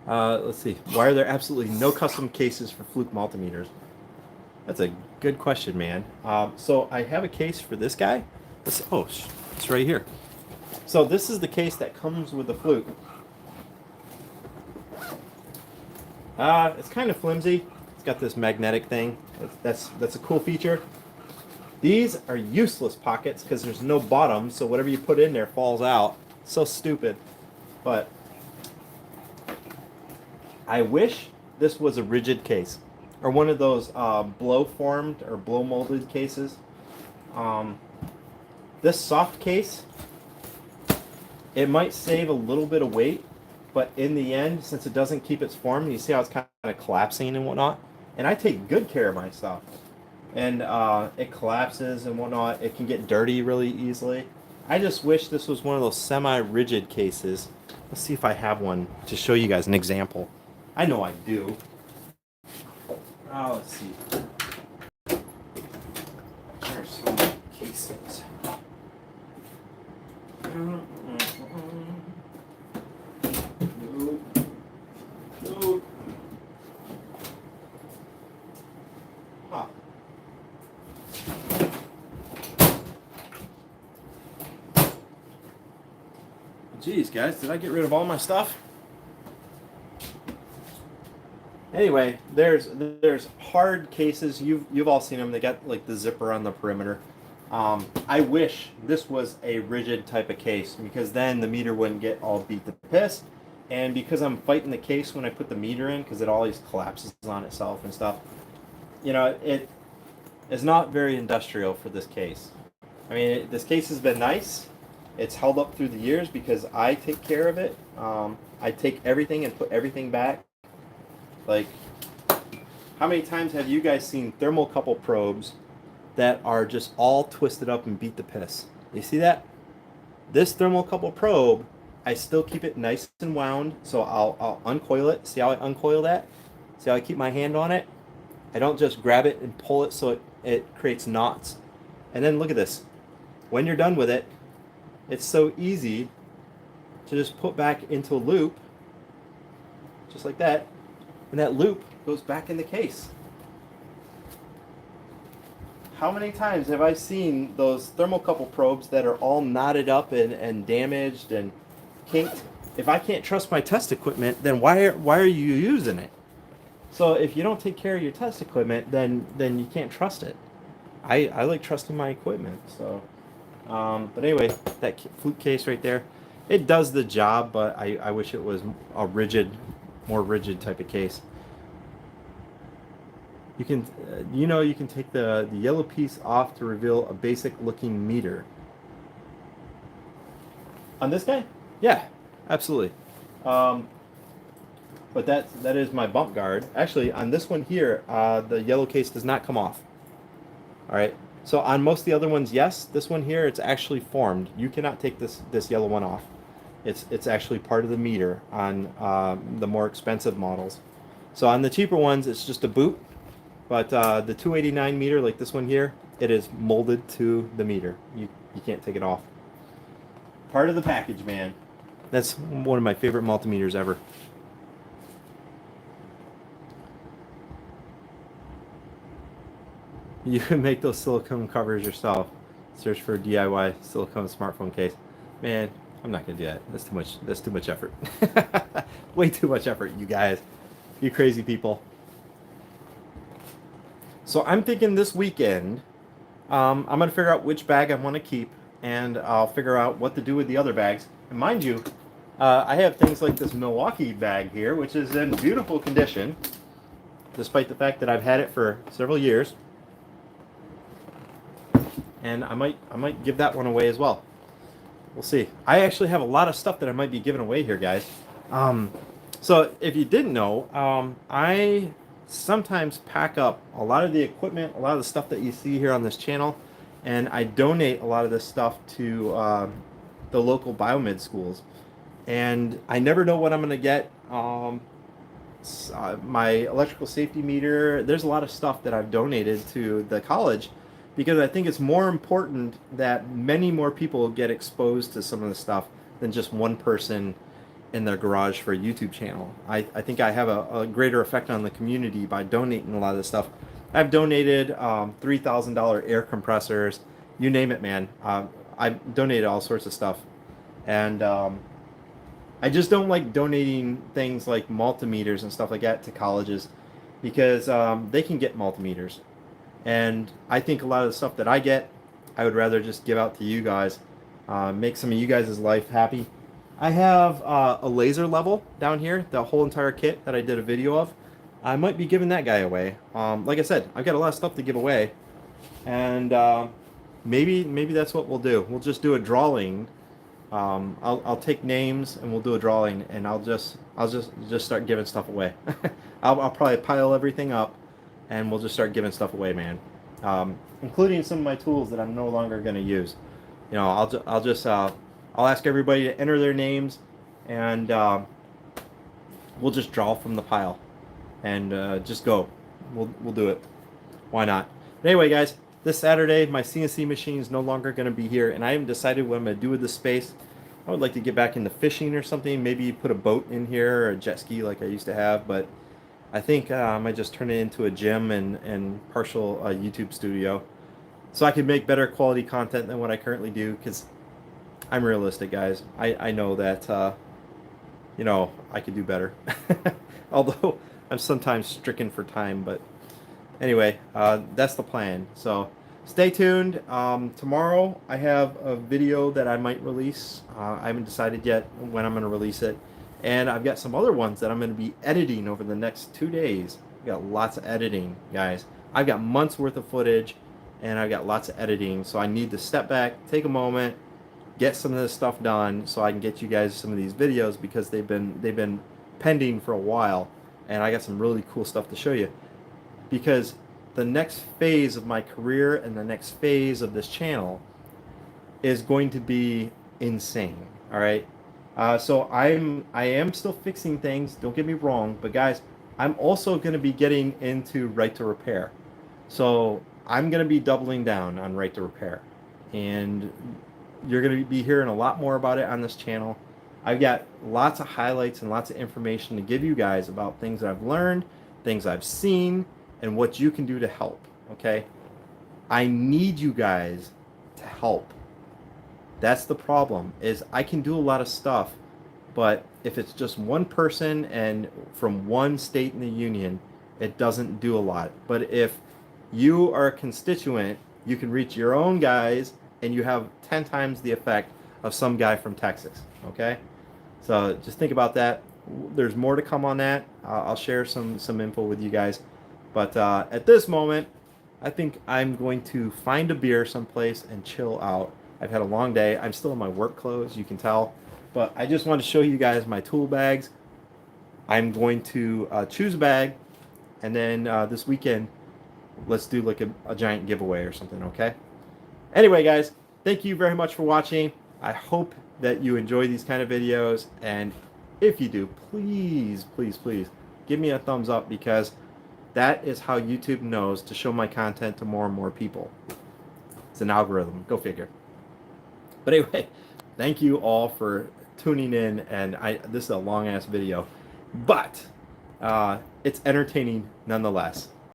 Let's see. Why are there absolutely no custom cases for Fluke multimeters? That's a good question, man. So I have a case for this guy. It's right here. So this is the case that comes with the Fluke. It's kind of flimsy. It's got this magnetic thing. That's a cool feature. These are useless pockets because there's no bottom, so whatever you put in there falls out. So stupid. But I wish this was a rigid case, or one of those blow formed or blow molded cases. This soft case, it might save a little bit of weight, but in the end, since it doesn't keep its form, you see how it's kind of collapsing and whatnot. And I take good care of my stuff, and it collapses and whatnot. It can get dirty really easily. I just wish this was one of those semi-rigid cases. Let's see if I have one to show you guys an example. I know I do. Let's see. There's so many cases. Nope. Huh. Geez, guys, did I get rid of all my stuff? Anyway, there's hard cases. You've all seen them. They got like the zipper on the perimeter. I wish this was a rigid type of case, because then the meter wouldn't get all beat to piss. And because I'm fighting the case when I put the meter in, because it always collapses on itself and stuff, it is not very industrial for this case. I mean, this case has been nice. It's held up through the years because I take care of it. I take everything and put everything back. Like, how many times have you guys seen thermocouple probes that are just all twisted up and beat the piss? You see that? This thermocouple probe, I still keep it nice and wound, so I'll uncoil it. See how I uncoil that? See how I keep my hand on it? I don't just grab it and pull it so it creates knots. And then look at this. When you're done with it, it's so easy to just put back into a loop, just like that. And that loop goes back in the case. How many times have I seen those thermocouple probes that are all knotted up and damaged and kinked? If I can't trust my test equipment, then why are you using it? So if you don't take care of your test equipment, then you can't trust it. I like trusting my equipment. So, but anyway, that Fluke case right there, it does the job, but I wish it was a more rigid type of case. You can, you can take the yellow piece off to reveal a basic looking meter. On this guy? Yeah, absolutely. But that is my bump guard. Actually, on this one here, the yellow case does not come off. All right. So on most of the other ones, yes. This one here, it's actually formed. You cannot take this yellow one off. It's actually part of the meter on the more expensive models. So on the cheaper ones, it's just a boot. But the 289 meter, like this one here, it is molded to the meter. You can't take it off. Part of the package, man. That's one of my favorite multimeters ever. You can make those silicone covers yourself. Search for DIY silicone smartphone case. Man, I'm not gonna do that. That's too much effort. Way too much effort, you guys. You crazy people. So I'm thinking this weekend, I'm gonna figure out which bag I want to keep, and I'll figure out what to do with the other bags. And mind you, I have things like this Milwaukee bag here, which is in beautiful condition, despite the fact that I've had it for several years. And I might give that one away as well. We'll see. I actually have a lot of stuff that I might be giving away here, guys. So if you didn't know, I sometimes pack up a lot of the equipment, a lot of the stuff that you see here on this channel, and I donate a lot of this stuff to the local Biomed schools, and I never know what I'm gonna get. My electrical safety meter. There's a lot of stuff that I've donated to the college because I think it's more important that many more people get exposed to some of the stuff than just one person in their garage for a YouTube channel. I think I have a greater effect on the community by donating a lot of this stuff. I've donated $3,000 air compressors, you name it, man. I've donated all sorts of stuff, and I just don't like donating things like multimeters and stuff like that to colleges because they can get multimeters. And I think a lot of the stuff that I get, I would rather just give out to you guys, make some of you guys' life happy. I have a laser level down here, the whole entire kit that I did a video of. I might be giving that guy away. Like I said, I've got a lot of stuff to give away. And maybe that's what we'll do. We'll just do a drawing. I'll take names and we'll do a drawing, and I'll just start giving stuff away. I'll probably pile everything up, and we'll just start giving stuff away, man. Including some of my tools that I'm no longer going to use. You know, I'll ask everybody to enter their names, and we'll just draw from the pile, and just go. We'll do it. Why not? But anyway, guys. This Saturday, my CNC machine is no longer going to be here, and I haven't decided what I'm going to do with this space. I would like to get back into fishing or something, maybe put a boat in here or a jet ski like I used to have, but I think I might just turn it into a gym and partial YouTube studio so I can make better quality content than what I currently do, because I'm realistic, guys. I know that, you know, I could do better. Although I'm sometimes stricken for time, but anyway, that's the plan. So stay tuned. Tomorrow I have a video that I might release. I haven't decided yet when I'm going to release it. And I've got some other ones that I'm going to be editing over the next 2 days. I've got lots of editing, guys. I've got months worth of footage, and I've got lots of editing. So I need to step back, take a moment, get some of this stuff done so I can get you guys some of these videos, because they've been pending for a while, and I got some really cool stuff to show you. Because the next phase of my career and the next phase of this channel is going to be insane. All right. So I am still fixing things. Don't get me wrong, but guys, I'm also going to be getting into right to repair. So I'm going to be doubling down on right to repair, and you're going to be hearing a lot more about it on this channel. I've got lots of highlights and lots of information to give you guys about things that I've learned, things I've seen, and what you can do to help. Okay, I need you guys to help. That's the problem, is I can do a lot of stuff, but if it's just one person and from one state in the union, it doesn't do a lot. But if you are a constituent, you can reach your own guys, and you have 10 times the effect of some guy from Texas. Okay, so just think about that. There's more to come on that. I'll share some info with you guys. But at this moment, I think I'm going to find a beer someplace and chill out. I've had a long day. I'm still in my work clothes, you can tell. But I just want to show you guys my tool bags. I'm going to choose a bag, and then this weekend, let's do like a giant giveaway or something, okay? Anyway, guys, thank you very much for watching. I hope that you enjoy these kind of videos. And if you do, please, please, please give me a thumbs up, because that is how YouTube knows to show my content to more and more people. It's an algorithm. Go figure. But anyway, thank you all for tuning in. And this is a long-ass video, but it's entertaining nonetheless.